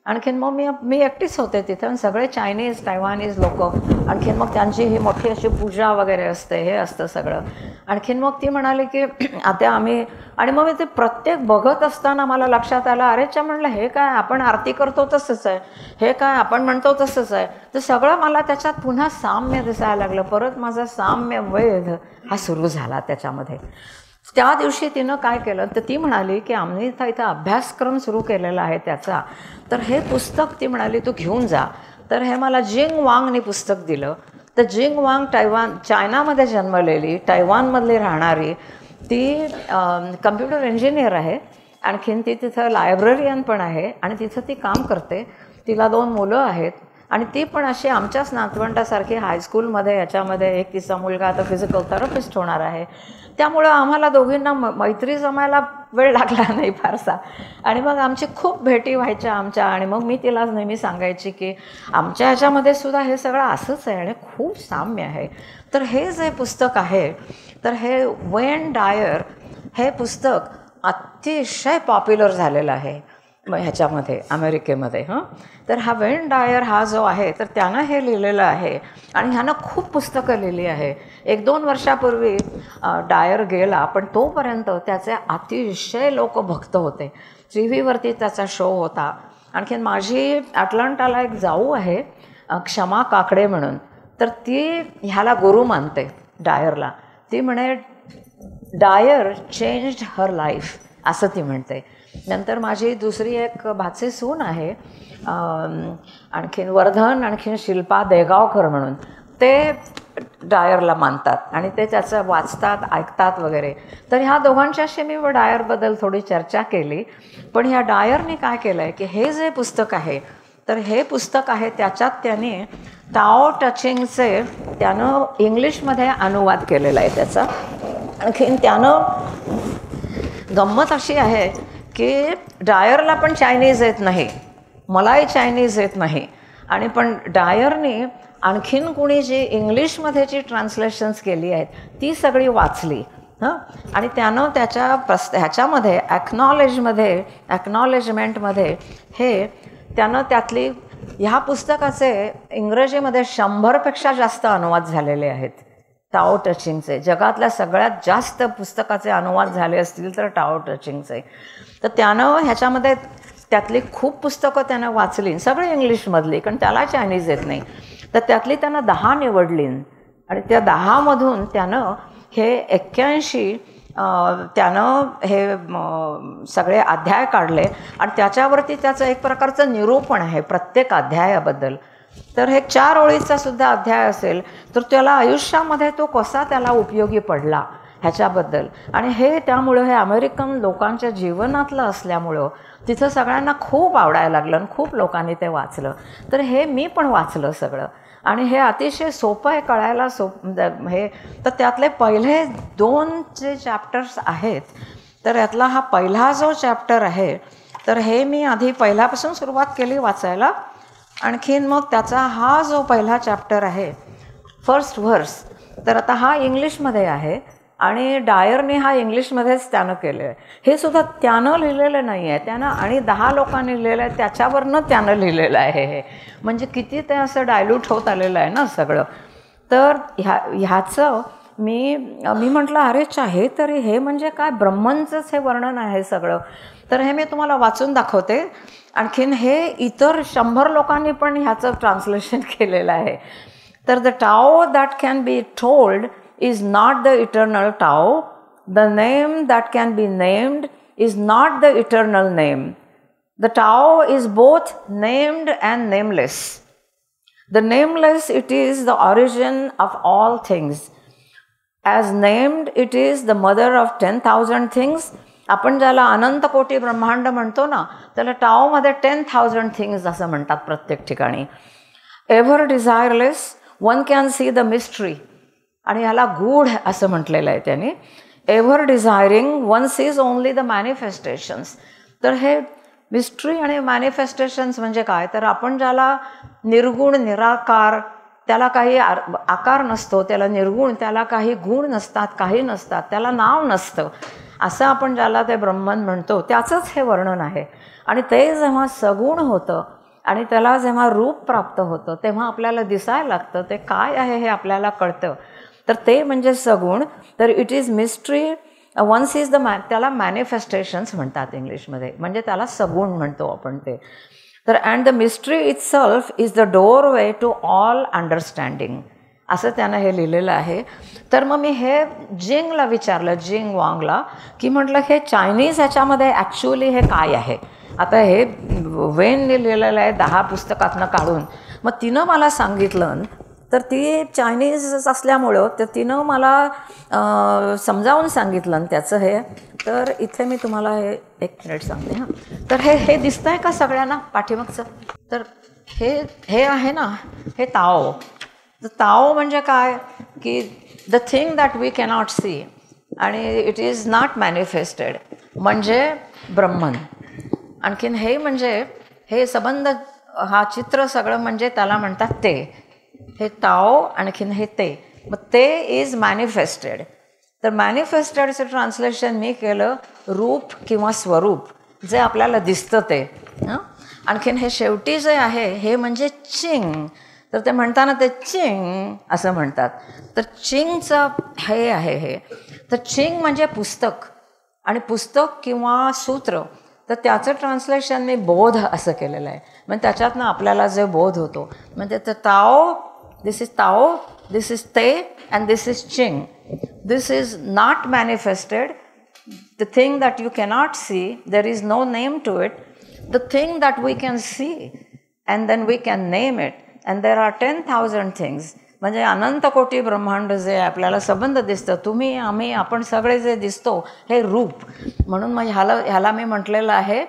आणखीन मग मी एकटीच होते तिथं. आणि सगळे चायनीज टायवानीज लोक. आणखीन मग त्यांची ही मोठी अशी पूजा वगैरे असते, हे असतं सगळं. आणखीन मग ती म्हणाली की आता आम्ही, आणि मग मी ते प्रत्येक बघत असताना मला लक्षात आलं, अरेच्या म्हणलं हे काय आपण आरती करतो तसंच आहे, हे काय आपण म्हणतो तसंच आहे. तर सगळं मला त्याच्यात पुन्हा साम्य दिसायला लागलं. परत माझा साम्य वेध हा सुरू झाला त्याच्यामध्ये. त्या दिवशी तिनं काय केलं, तर ती म्हणाली की आम्ही इथं अभ्यासक्रम सुरू केलेला आहे त्याचा, तर हे पुस्तक ती म्हणाली तू घेऊन जा. तर हे मला जिंग वांगने पुस्तक दिलं. तर जिंग वांग चायनामध्ये जन्मलेली, टायवानमधली राहणारी, ती कम्प्युटर इंजिनियर आहे. आणखीन ती तिथं लायब्ररियन पण आहे आणि तिथं ती काम करते. तिला 2 मुलं आहेत आणि ती पण अशी आमच्याच नातवंडासारखी हायस्कूलमध्ये याच्यामध्ये एक तिचा मुलगा आता फिजिकल थेरपिस्ट होणार आहे. त्यामुळं आम्हाला दोघींना मैत्री जमायला वेळ लागला नाही फारसा. आणि मग आमची खूप भेटी व्हायच्या आमच्या. आणि मग मी तिला नेहमी सांगायची की आमच्या ह्याच्यामध्ये सुद्धा हे सगळं असंच आहे आणि खूप साम्य आहे. तर हे जे पुस्तक आहे, तर हे वेन डायर हे पुस्तक अतिशय पॉप्युलर झालेलं आहे ह्याच्यामध्ये, अमेरिकेमध्ये. तर हा वेन डायर हा जो आहे, तर त्यानं हे लिहिलेलं आहे आणि ह्यानं खूप पुस्तकं लिहिली आहे. 1-2 वर्षापूर्वी डायर गेला, पण तोपर्यंत त्याचे अतिशय लोक भक्त होते. TV वरती त्याचा शो होता. आणखीन माझी अटलांटाला एक जाऊ आहे, क्षमा काकडे म्हणून, तर ती ह्याला गुरु मानते डायरला. ती म्हणे डायर चेंज्ड हर लाईफ, असं ती म्हणते. नंतर माझी दुसरी एक भाचे सून आहे, आणखीन वर्धन, आणखीन शिल्पा देगावकर म्हणून, ते डायरला मानतात आणि ते त्याचं वाचतात, ऐकतात वगैरे. तर ह्या दोघांच्याशी मी डायरबद्दल थोडी चर्चा केली. पण ह्या डायरने काय केलं आहे की हे जे पुस्तक आहे, तर हे पुस्तक आहे त्याच्यात त्याने टाओ टचिंगचे त्यानं इंग्लिशमध्ये अनुवाद केलेला आहे त्याचा. आणखीन त्यानं गंमत अशी आहे की डायरला पण चायनीज येत नाही, मलाही चायनीज येत नाही. आणि पण डायरने आणखीन कुणी जी इंग्लिशमध्ये जी ट्रान्सलेशन्स केली आहेत ती सगळी वाचली. आणि त्यानं ह्याच्यामध्ये ॲक्नॉलेजमेंटमध्ये हे त्यानं त्यातली ह्या पुस्तकाचे इंग्रजीमध्ये 100पेक्षा जास्त अनुवाद झालेले आहेत. टाओ टचिंगचे. जगातल्या सगळ्यात जास्त पुस्तकाचे अनुवाद झाले असतील तर टाओ टचिंगचे. तर त्यानं ह्याच्यामध्ये त्यातली खूप पुस्तकं त्यानं वाचली, सगळे इंग्लिशमधली, कारण त्याला चायनीज येत नाही. तर त्यातली त्यानं 10 निवडली आणि त्या 10मधून त्यानं हे 81 त्यानं हे सगळे अध्याय काढले आणि त्याच्यावरती त्याचं एक प्रकारचं निरूपण आहे प्रत्येक अध्यायाबद्दल. तर हे 4 ओळीचा सुद्धा अध्याय असेल तर त्याला आयुष्यामध्ये तो कसा त्याला उपयोगी पडला ह्याच्याबद्दल. आणि हे त्यामुळं हे अमेरिकन लोकांच्या जीवनातलं असल्यामुळं तिथं सगळ्यांना खूप आवडायला लागलं आणि खूप लोकांनी ते वाचलं. तर हे मी पण वाचलं सगळं आणि हे अतिशय सोपं आहे कळायला. हे तर त्यातले पहिले 2 जे चॅप्टर्स आहेत तर यातला हा पहिला जो चॅप्टर आहे तर हे मी आधी पहिल्यापासून सुरुवात केली वाचायला. आणखीन मग त्याचा हा जो पहिला चॅप्टर आहे फर्स्ट व्हर्स, तर आता हा इंग्लिशमध्ये आहे आणि डायरने हा इंग्लिशमध्येच त्यानं केलं आहे. हे सुद्धा त्यानं लिहिलेलं नाही आहे, त्यानं आणि 10 लोकांनी लिहिलेलं आहे, त्याच्यावरनं त्यानं लिहिलेलं आहे. हे म्हणजे किती ते असं डायल्यूट होत आलेलं आहे ना सगळं. तर ह्याचं मी म्हटलं अरे हे तरी हे म्हणजे काय ब्रह्मंचंच हे वर्णन आहे सगळं. तर हे मी तुम्हाला वाचून दाखवते. आणखीन हे इतर 100 लोकांनी पण ह्याचं ट्रान्सलेशन केलेलं आहे. तर the tau that can be told is not the eternal Tao. The name that can be named is not the eternal name. The Tao is both named and nameless. The nameless, it is the origin of all things. As named, it is the mother of 10,000 things. आपण ज्याला अनंत कोटी ब्रह्मांड म्हणतो ना, त्याला टाओमध्ये 10,000 things असं म्हणतात प्रत्येक ठिकाणी. Ever desireless, one can see the mystery. आणि ह्याला गूढ असं म्हटलेलं आहे त्यांनी. Ever desiring, one sees only the manifestations. तर हे मिस्ट्री आणि मॅनिफेस्टेशन्स म्हणजे काय, तर आपण ज्याला निर्गुण निराकार, त्याला काही आकार नसतो, त्याला निर्गुण, त्याला काही गुण नसतात, काही नसतात, त्याला नाव नसतं, असं आपण ज्याला ते ब्रह्मन म्हणतो त्याचंच हे वर्णन आहे. आणि ते जेव्हा सगुण होतं आणि त्याला जेव्हा रूप प्राप्त होतं तेव्हा आपल्याला दिसायला लागतं ते काय आहे हे आपल्याला कळतं. तर ते म्हणजे सगुण. तर it is mystery, once is the त्याला मॅनिफेस्टेशन्स म्हणतात इंग्लिशमध्ये, म्हणजे त्याला सगुण म्हणतो आपण ते. तर and the mystery itself is the doorway to all understanding, असं त्यानं हे लिहिलेलं आहे. तर मग मी हे जिंगला विचारलं, जिंग वांगला, की म्हटलं हे चायनीज ह्याच्यामध्ये ॲक्च्युअली हे काय आहे. आता हे वेनने लिहिलेलं आहे 10 पुस्तकातनं काढून. मग तिनं मला सांगितलं, तर ती चायनीज असल्यामुळं तर तिनं मला समजावून सांगितलं त्याचं हे. तर इथे मी तुम्हाला हे 1 मिनिट सांगते हां. तर हे दिसतं आहे का सगळ्यांना पाठीमागचं. तर हे आहे ना, हे ताओ. तर ताओ म्हणजे काय, की the thing that we cannot see आणि इट इज नॉट मॅनिफेस्टेड, म्हणजे ब्रह्मन. आणखीन हे म्हणजे हे संबंध, हा चित्र सगळं म्हणजे त्याला म्हणतात ते. हे ताओ आणखीन हे ते. मग ते इज मॅनिफेस्टेड. तर मॅनिफेस्टेडचं ट्रान्सलेशन मी केलं रूप किंवा स्वरूप, जे आपल्याला दिसतं ते. आणखीन हे शेवटी जे आहे हे म्हणजे चिंग. तर ते म्हणताना ते चिंग असं म्हणतात. तर चिंगचं हे आहे हे. तर चिंग म्हणजे पुस्तक, आणि पुस्तक किंवा सूत्र, तर त्याचं ट्रान्सलेशन मी बोध असं केलेलं आहे. म्हणजे त्याच्यातनं आपल्याला जे बोध होतो, म्हणजे ते Tao, this is Tao, this is Te, and this is Ching. This is not manifested, the thing that you cannot see, there is no name to it. The thing that we can see and then we can name it, and there are 10,000 things. म्हणजे अनंत कोटी ब्रह्मांड जे आपल्याला संबंध दिसतं, तुम्ही आम्ही आपण सगळे जे दिसतो हे रूप. म्हणून मग ह्याला मी म्हटलेलं आहे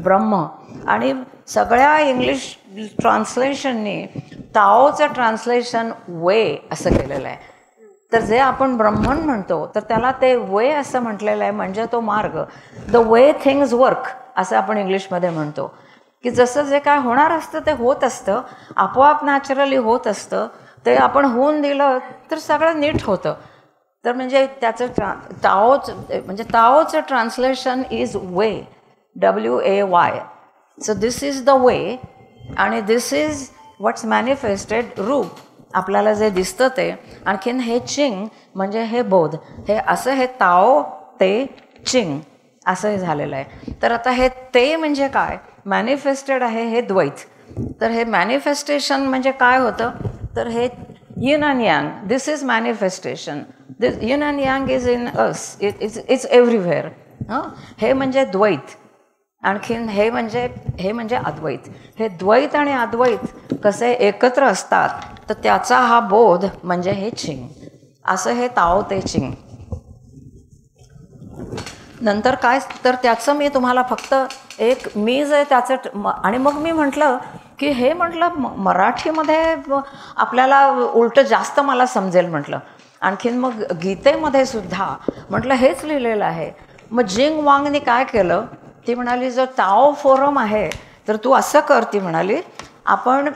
ब्रह्म. आणि सगळ्या इंग्लिश ट्रान्सलेशननी ताओचं ट्रान्सलेशन वे असं केलेलं आहे. तर जे आपण ब्रह्मन म्हणतो तर त्याला ते वे असं म्हटलेलं आहे, म्हणजे तो मार्ग. द वे थिंग्स वर्क असं आपण इंग्लिशमध्ये म्हणतो, की जसं जे काय होणार असतं ते होत असतं, आपोआप नॅचरली होत असतं. ते आपण होऊन दिलं तर सगळं नीट होतं. तर म्हणजे त्याचं म्हणजे ताओचं translation is way, WAY. So this is the way आणि दिस इज व्हॉट्स मॅनिफेस्टेड रूप. आपल्याला जे दिसतं ते. आणखीन हे चिंग म्हणजे हे बोध, हे असं हे ताओ ते चिंग असं हे झालेलं आहे. तर आता हे ते म्हणजे काय, मॅनिफेस्टेड आहे हे द्वैत. तर हे मॅनिफेस्टेशन म्हणजे काय होतं, तर हे yin and yang, this is manifestation. This yin and yang is in us, it's everywhere. हे म्हणजे द्वैत. आणखीन हे म्हणजे अद्वैत. हे द्वैत आणि अद्वैत कसे एकत्र असतात, तर त्याचा हा बोध म्हणजे हे चिंग. असं हे ताओ ते चिंग. नंतर काय, तर त्याचं मी तुम्हाला फक्त एक मी जे त्याचं आणि मग मी म्हटलं की हे म्हटलं मराठीमध्ये आपल्याला उलटं जास्त मला समजेल म्हटलं. आणखीन मग गीतेमध्ये सुद्धा म्हटलं हेच लिहिलेलं आहे. मग जिंग वांगने काय केलं, ती म्हणाली जो ताओ फोरम आहे तर तू असं कर, ती म्हणाली आपण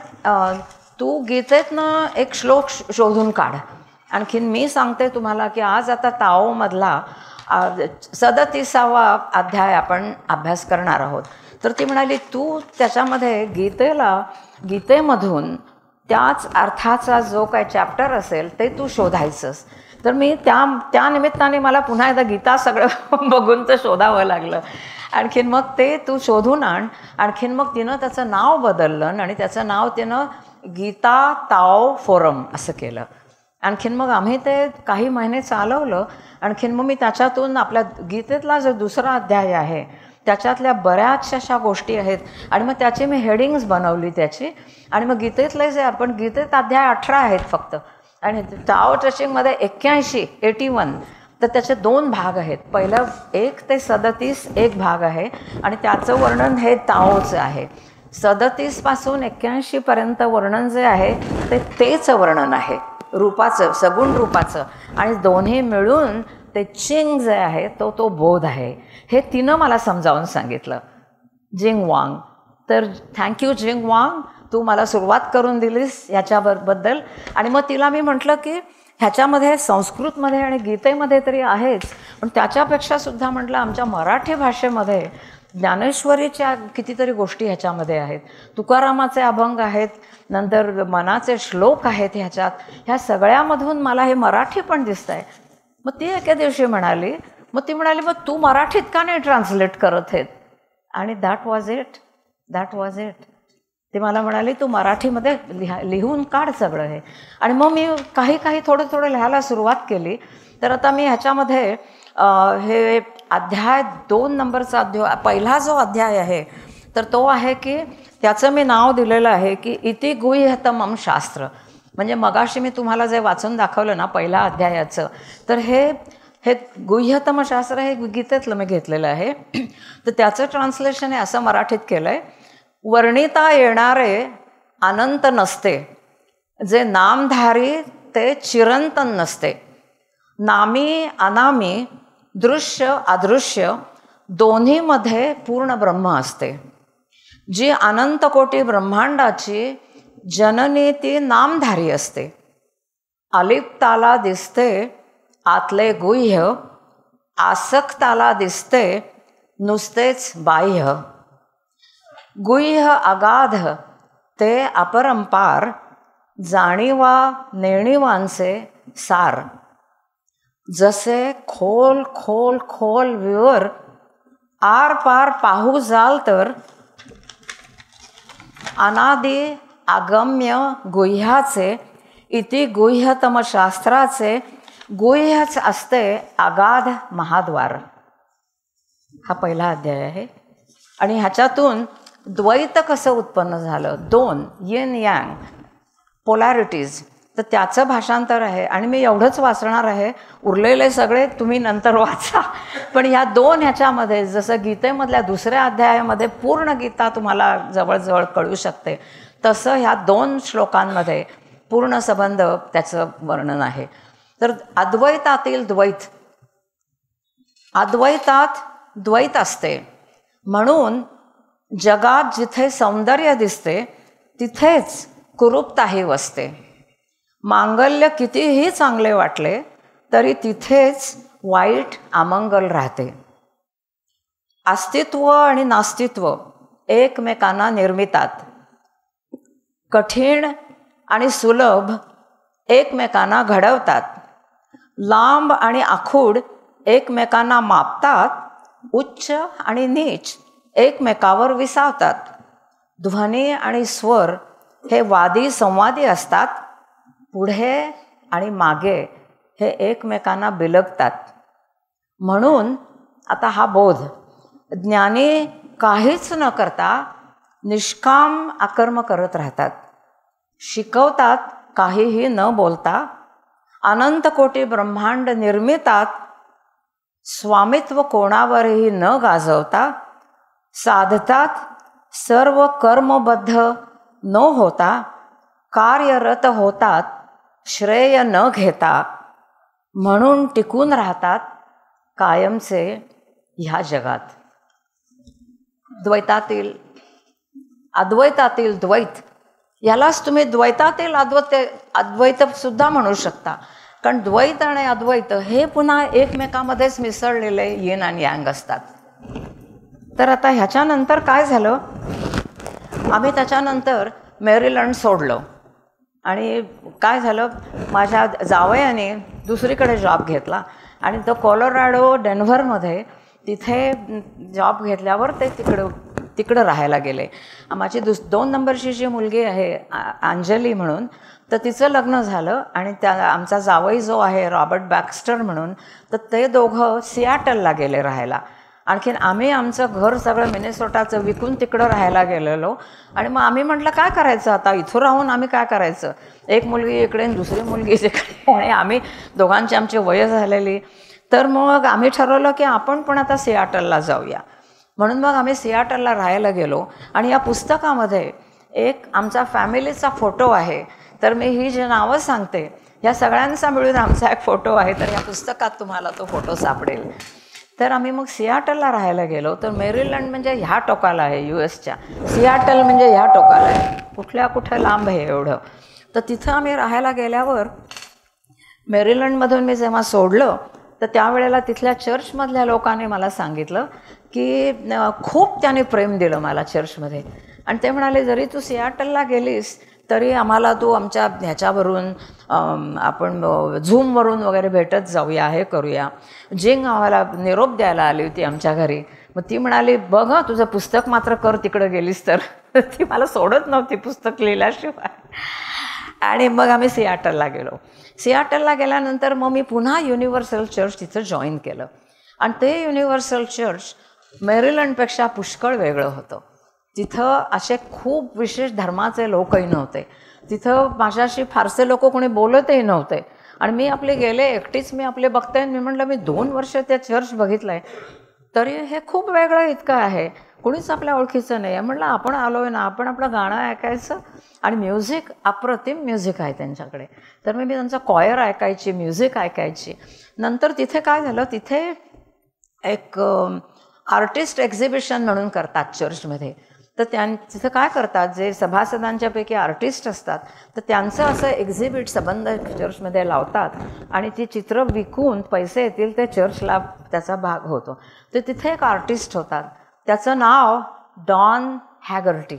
तू गीतेतनं एक श्लोक शोधून काढ. आणखीन मी सांगते तुम्हाला की आज आता ताओमधला 37वा अध्याय आपण अभ्यास करणार आहोत. तर ती म्हणाली तू त्याच्यामध्ये गीतेमधून त्याच अर्थाचा जो काय चॅप्टर असेल ते तू शोधायचंस. तर मी त्या निमित्ताने मला पुन्हा एकदा गीता सगळं बघून तर शोधावं लागलं. आणखीन मग ते तू शोधून आण. आणखीन मग तिनं त्याचं नाव बदललं आणि त्याचं नाव तिनं गीता ताओ फोरम असं केलं. आणखीन मग आम्ही ते काही महिने चालवलं. आणखीन मग मी त्याच्यातून आपल्या गीतेतला जो दुसरा अध्याय आहे त्याच्यातल्या बऱ्याचशा अशा गोष्टी आहेत आणि मग त्याची मी हेडिंग्स बनवली त्याची. आणि मग गीतेतले जे आपण गीतेत अध्याय 18 आहेत फक्त, आणि ताओ टचिंगमध्ये 81 तर त्याचे 2 भाग आहेत. पहिलं 1 ते 37 एक भाग आहे आणि त्याचं वर्णन हे ताओचं आहे. 37 पासून 81 पर्यंत वर्णन जे आहे ते तेच वर्णन आहे रूपाचं, सगुण रूपाचं. आणि दोन्ही मिळून ते चिंग जे आहे तो बोध आहे. हे तिनं मला समजावून सांगितलं, जिंग वांग. तर थँक्यू जिंग वांग, तू मला सुरुवात करून दिलीस ह्याच्याबद्दल. आणि मग तिला मी म्हटलं की ह्याच्यामध्ये संस्कृतमध्ये आणि गीतेमध्ये तरी आहेच, पण त्याच्यापेक्षा सुद्धा म्हटलं आमच्या मराठी भाषेमध्ये ज्ञानेश्वरीच्या कितीतरी गोष्टी ह्याच्यामध्ये आहेत. तुकारामाचे अभंग आहेत, नंतर मनाचे श्लोक आहेत ह्याच्यात. ह्या सगळ्यामधून मला हे मराठी पण दिसतं आहे. मग ती एके दिवशी म्हणाली, मग तू मराठीत का नाही ट्रान्सलेट करत आहेत. आणि दॅट वॉज इट. ते मला म्हणाली तू मराठीमध्ये लिहून काढ सगळं हे. आणि मग मी काही थोडं लिहायला सुरुवात केली. तर आता मी ह्याच्यामध्ये हे अध्याय 2 नंबरचा अध्याय, पहिला जो अध्याय आहे तर तो आहे की त्याचं मी नाव दिलेलं आहे की इति गुह्यतमं शास्त्र. म्हणजे मगाशी मी तुम्हाला जे वाचून दाखवलं ना पहिल्या अध्यायाचं, तर हे गुह्यतम शास्त्र हे गीतेतलं मी घेतलेलं आहे. तर त्याचं ट्रान्सलेशन हे असं मराठीत केलं आहे, वर्णिता येणारे अनंत नसते, जे नामधारी ते चिरंतन नसते, नामी अनामी दृश्य अदृश्य दोन्हीमध्ये पूर्ण ब्रह्म असते, जी अनंत कोटी ब्रह्मांडाची जननी ती नामधारी असते, अलिप्ताला दिसते आतले गुह्य, आसक्ताला दिसते नुसतेच बाह्य, गुह्य अगाध ते अपरंपार, जाणीवा नेणीवांचे सार, जसे खोल खोल खोल विवर आर पार पाहू जाल तर अनादि अगम्य गुह्याचे इति गुह्यतम शास्त्राचे गुह्यच असते अगाध महाद्वार. हा पहिला अध्याय आहे. आणि ह्याच्यातून द्वैत कसं उत्पन्न झालं, 2 येन यांग पोलॅरिटीज, तर त्याचं भाषांतर आहे. आणि मी एवढंच वाचणार आहे, उरलेले सगळे तुम्ही नंतर वाचा. पण ह्या 2 ह्याच्यामध्ये जसं गीतेमधल्या दुसऱ्या अध्यायामध्ये पूर्ण गीता तुम्हाला जवळजवळ कळू शकते, तसं ह्या 2 श्लोकांमध्ये पूर्ण संबंध त्याचं वर्णन आहे. तर अद्वैतातील द्वैत, अद्वैतात द्वैत असते म्हणून जगात जिथे सौंदर्य दिसते तिथेच कुरूपताही वसते, मांगल्य कितीही चांगले वाटले तरी तिथेच वाईट अमंगल राहते, अस्तित्व आणि नास्तित्व एकमेकांना निर्मितात, कठीण आणि सुलभ एकमेकांना घडवतात. लांब आणि आखूड एकमेकांना मापतात. उच्च आणि नीच एकमेकावर विसावतात. ध्वनी आणि स्वर हे वादी संवादी असतात. पुढे आणि मागे हे एकमेकांना बिलगतात. म्हणून आता हा बोध, ज्ञानी काहीच न करता निष्काम आकर्म करत राहतात. शिकवतात काहीही न बोलता. अनंत कोटी ब्रह्मांड निर्मितात. स्वामित्व कोणावरही न गाजवता. साधतात सर्व कर्मबद्ध न होता. कार्यरत होतात श्रेय न घेता. म्हणून टिकून राहतात कायमचे ह्या जगात. द्वैतातील अद्वैतातील द्वैत, यालाच तुम्ही द्वैतातील अद्वैत सुद्धा म्हणू शकता. कारण द्वैत आणि अद्वैत हे पुन्हा एकमेकामध्येच मिसळलेले येन आणि यांग असतात. तर आता ह्याच्यानंतर काय झालं, आम्ही त्याच्यानंतर मेरीलँड सोडलं आणि काय झालं, माझ्या जावयाने दुसरीकडे जॉब घेतला आणि तो कोलोरॅडो डेन्व्हरमध्ये तिथे जॉब घेतल्यावर ते तिकडं राहायला गेले. माझी 2 नंबरची जी मुलगी आहे अंजली म्हणून, तर तिचं लग्न झालं आणि आमचा जावई जो आहे रॉबर्ट बॅक्स्टर म्हणून, तर ते दोघं सियाटलला गेले राहायला. आणखीन आम्ही आमचं घर सगळं मिनेसोटाचं विकून तिकडं राहायला गेलेलो. आणि मग आम्ही म्हटलं काय करायचं आता, इथं राहून आम्ही काय करायचं, एक मुलगी इकडे आणि दुसरी मुलगी तिकडे, आणि आम्ही दोघांची आमची वय झालेली. तर मग आम्ही ठरवलं की आपण पण आता सियाटलला जाऊया. म्हणून मग आम्ही सियाटलला राहायला गेलो. आणि या पुस्तकामध्ये एक आमचा फॅमिलीचा फोटो आहे. तर मी ही जी नावं सांगते या सगळ्यांचा मिळून आमचा एक फोटो आहे. तर या पुस्तकात तुम्हाला तो फोटो सापडेल. तर आम्ही मग सियाटलला राहायला गेलो. तर मेरीलँड म्हणजे ह्या टोकाला आहे US च्या, सियाटल म्हणजे ह्या टोकाला आहे, कुठे लांब आहे एवढं. तर तिथं आम्ही राहायला गेल्यावर मेरीलँडमधून मी जेव्हा सोडलं तर त्यावेळेला तिथल्या चर्चमधल्या लोकांनी मला सांगितलं की खूप त्याने प्रेम दिलं मला चर्चमध्ये. आणि ते म्हणाले जरी तू सियाटलला गेलीस तरी आम्हाला तू आमच्या ह्याच्यावरून आपण झूमवरून वगैरे भेटत जाऊया, हे करूया. जिंग आम्हाला निरोप द्यायला आली होती आमच्या घरी. मग ती म्हणाली बघ तुझं पुस्तक मात्र कर तिकडं गेलीस तर. ती मला सोडत नव्हती पुस्तक लिहिल्याशिवाय. आणि मग आम्ही सियाटलला गेलो. सियाटलला गेल्यानंतर मग मी पुन्हा युनिव्हर्सल चर्च तिथं जॉईन केलं. आणि ते युनिव्हर्सल चर्च मेरीलँडपेक्षा पुष्कळ वेगळं होतं. तिथं असे खूप विशेष धर्माचे लोकही नव्हते. तिथं माझ्याशी फारसे लोक कोणी बोलतही नव्हते. आणि मी आपले गेले एकटीच, मी आपले बघते. मी म्हटलं मी 2 वर्ष त्या चर्च बघितलं आहे तरी हे खूप वेगळं इतकं आहे, कोणीच आपल्या ओळखीचं नाही आहे. म्हटलं आपण आलो आहे ना, आपण आपलं गाणं ऐकायचं. आणि म्युझिक, अप्रतिम म्युझिक आहे त्यांच्याकडे. तर मी त्यांचं कॉयर ऐकायची, म्युझिक ऐकायची. नंतर तिथे काय झालं, तिथे एक आर्टिस्ट एक्झिबिशन म्हणून करतात चर्चमध्ये. तर तिथं काय करतात, जे सभासदांच्यापैकी आर्टिस्ट असतात तर त्यांचं असं एक्झिबिट संबंध चर्चमध्ये लावतात आणि ती चित्र विकून पैसे येतील ते चर्चला त्याचा भाग होतो. तर तिथे एक आर्टिस्ट होतात, त्याचं नाव डॉन हॅगर्टी.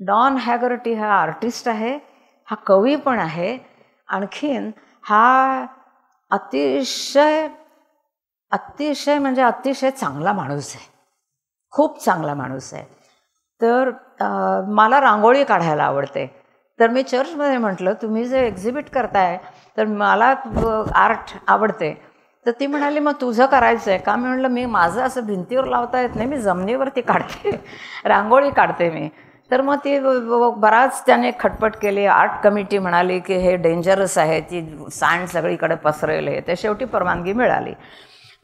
डॉन हॅगर्टी हा आर्टिस्ट आहे, हा कवी पण आहे. आणखीन हा अतिशय म्हणजे अतिशय चांगला माणूस आहे, खूप चांगला माणूस आहे. तर मला रांगोळी काढायला आवडते. तर मी चर्चमध्ये म्हटलं तुम्ही जे एक्झिबिट करताय तर मला आर्ट आवडते. तर ती म्हणाली मग तुझं करायचं आहे का. मी म्हटलं मी माझं असं भिंतीवर लावता येत नाही, मी जमिनीवरती काढते, रांगोळी काढते मी. तर मग ती बराच त्याने खटपट केली. आर्ट कमिटी म्हणाली की हे डेंजरस आहे, ती सँड सगळीकडे पसरेल आहे. ते शेवटी परवानगी मिळाली.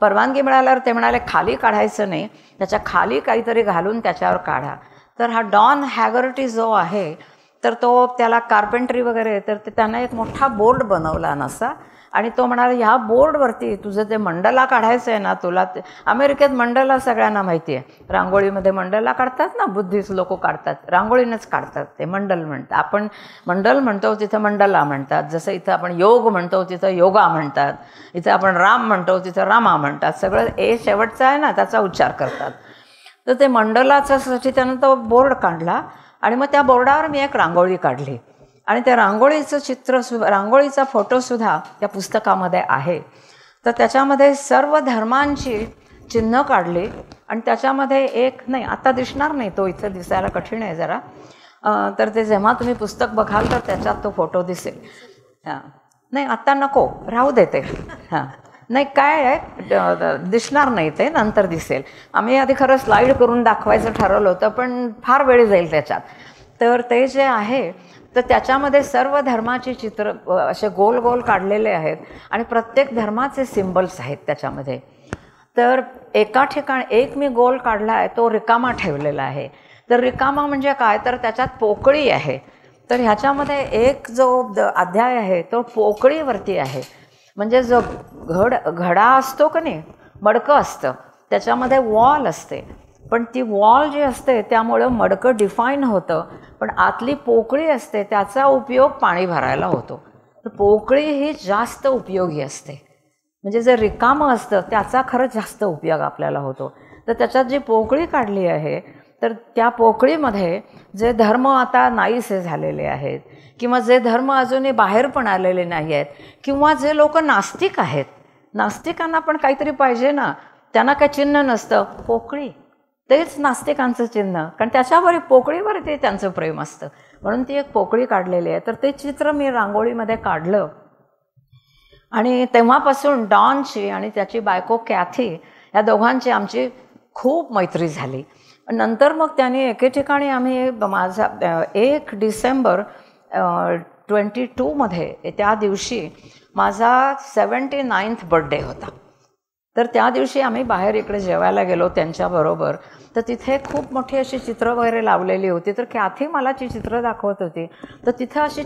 परवानगी मिळाल्यावर ते म्हणाले खाली काढायचं नाही, त्याच्या खाली काहीतरी घालून त्याच्यावर काढा. तर हा डॉन हॅगर्टी जो आहे तर तो त्याला कार्पेंट्री वगैरे, तर त्यानं एक मोठा बोर्ड बनवला नसा. आणि तो म्हणाला ह्या बोर्डवरती तुझं ते मंडला काढायचं आहे ना, तुला ते अमेरिकेत मंडला सगळ्यांना माहिती आहे, रांगोळीमध्ये मंडला काढतात ना, बुद्धिस्ट लोक काढतात, रांगोळीनंच काढतात, ते मंडल म्हणतात. आपण मंडल म्हणतो तिथं मंडला म्हणतात. जसं इथं आपण योग म्हणतो तिथं योगा म्हणतात, इथं आपण राम म्हणतो तिथं रामा म्हणतात. सगळं ए शेवटचा आहे ना त्याचा उच्चार करतात. तर ते मंडलाच्यासाठी त्यानं तो बोर्ड काढला आणि मग त्या बोर्डावर मी एक रांगोळी काढली. आणि त्या रांगोळीचं रांगोळीचा फोटोसुद्धा त्या पुस्तकामध्ये आहे. तर त्याच्यामध्ये सर्व धर्मांची चिन्ह काढली आणि त्याच्यामध्ये एक नाही, आता दिसणार नाही तो, इथं दिसायला कठीण आहे जरा, तर ते जेव्हा तुम्ही पुस्तक बघाल तर त्याच्यात तो फोटो दिसेल. हां, नाही आत्ता नको, राहू देते. हां, नाही काय आहे, दिसणार नाही, ते नंतर दिसेल. आम्ही आधी खरं स्लाईड करून दाखवायचं ठरवलं होतं, पण फार वेळ जाईल त्याच्यात. तर ते जे आहे तर त्याच्यामध्ये सर्व धर्माची चित्र असे गोल गोल काढलेले आहेत आणि प्रत्येक धर्माचे सिम्बल्स आहेत त्याच्यामध्ये. तर एका ठिकाणी एक मी गोल काढला आहे, तो रिकामा ठेवलेला आहे. तर रिकामा म्हणजे काय, तर त्याच्यात पोकळी आहे. तर ह्याच्यामध्ये एक जो अध्याय आहे तो पोकळीवरती आहे. म्हणजे जो घडा असतो का नाही, मडकं असतं, त्याच्यामध्ये वॉल असते, पण ती वॉल जी असते त्यामुळं मडकं डिफाईन होतं, पण आतली पोकळी असते त्याचा उपयोग पाणी भरायला होतो. तर पोकळी ही जास्त उपयोगी असते. म्हणजे जे रिकामं असतं त्याचा खरंच जास्त उपयोग आपल्याला होतो. तर त्याच्यात जी पोकळी काढली आहे तर त्या पोकळीमध्ये जे धर्म आता नाहीसे झालेले आहेत किंवा जे धर्म अजूनही बाहेर पण आलेले नाही आहेत किंवा जे लोक नास्तिक आहेत, नास्तिकांना पण काहीतरी पाहिजे ना, त्यांना काही चिन्ह नसतं, पोकळी तेच नास्तिकांचं चिन्ह, कारण त्याच्यावर पोकळीवर ते त्यांचं प्रेम असतं, म्हणून ती एक पोकळी काढलेली आहे. तर ते चित्र मी रांगोळीमध्ये काढलं आणि तेव्हापासून डॉनची आणि त्याची बायको कॅथी या दोघांची आमची खूप मैत्री झाली. नंतर मग त्यांनी एके ठिकाणी आम्ही माझा 1 डिसेंबर 22मध्ये त्या दिवशी माझा 79th बर्थडे होता. तर त्या दिवशी आम्ही बाहेर इकडे जेवायला गेलो त्यांच्याबरोबर. तर तिथे खूप मोठी अशी चित्र वगैरे लावलेली होती. तर कॅथी मला ती चित्र दाखवत होती. तर तिथं अशी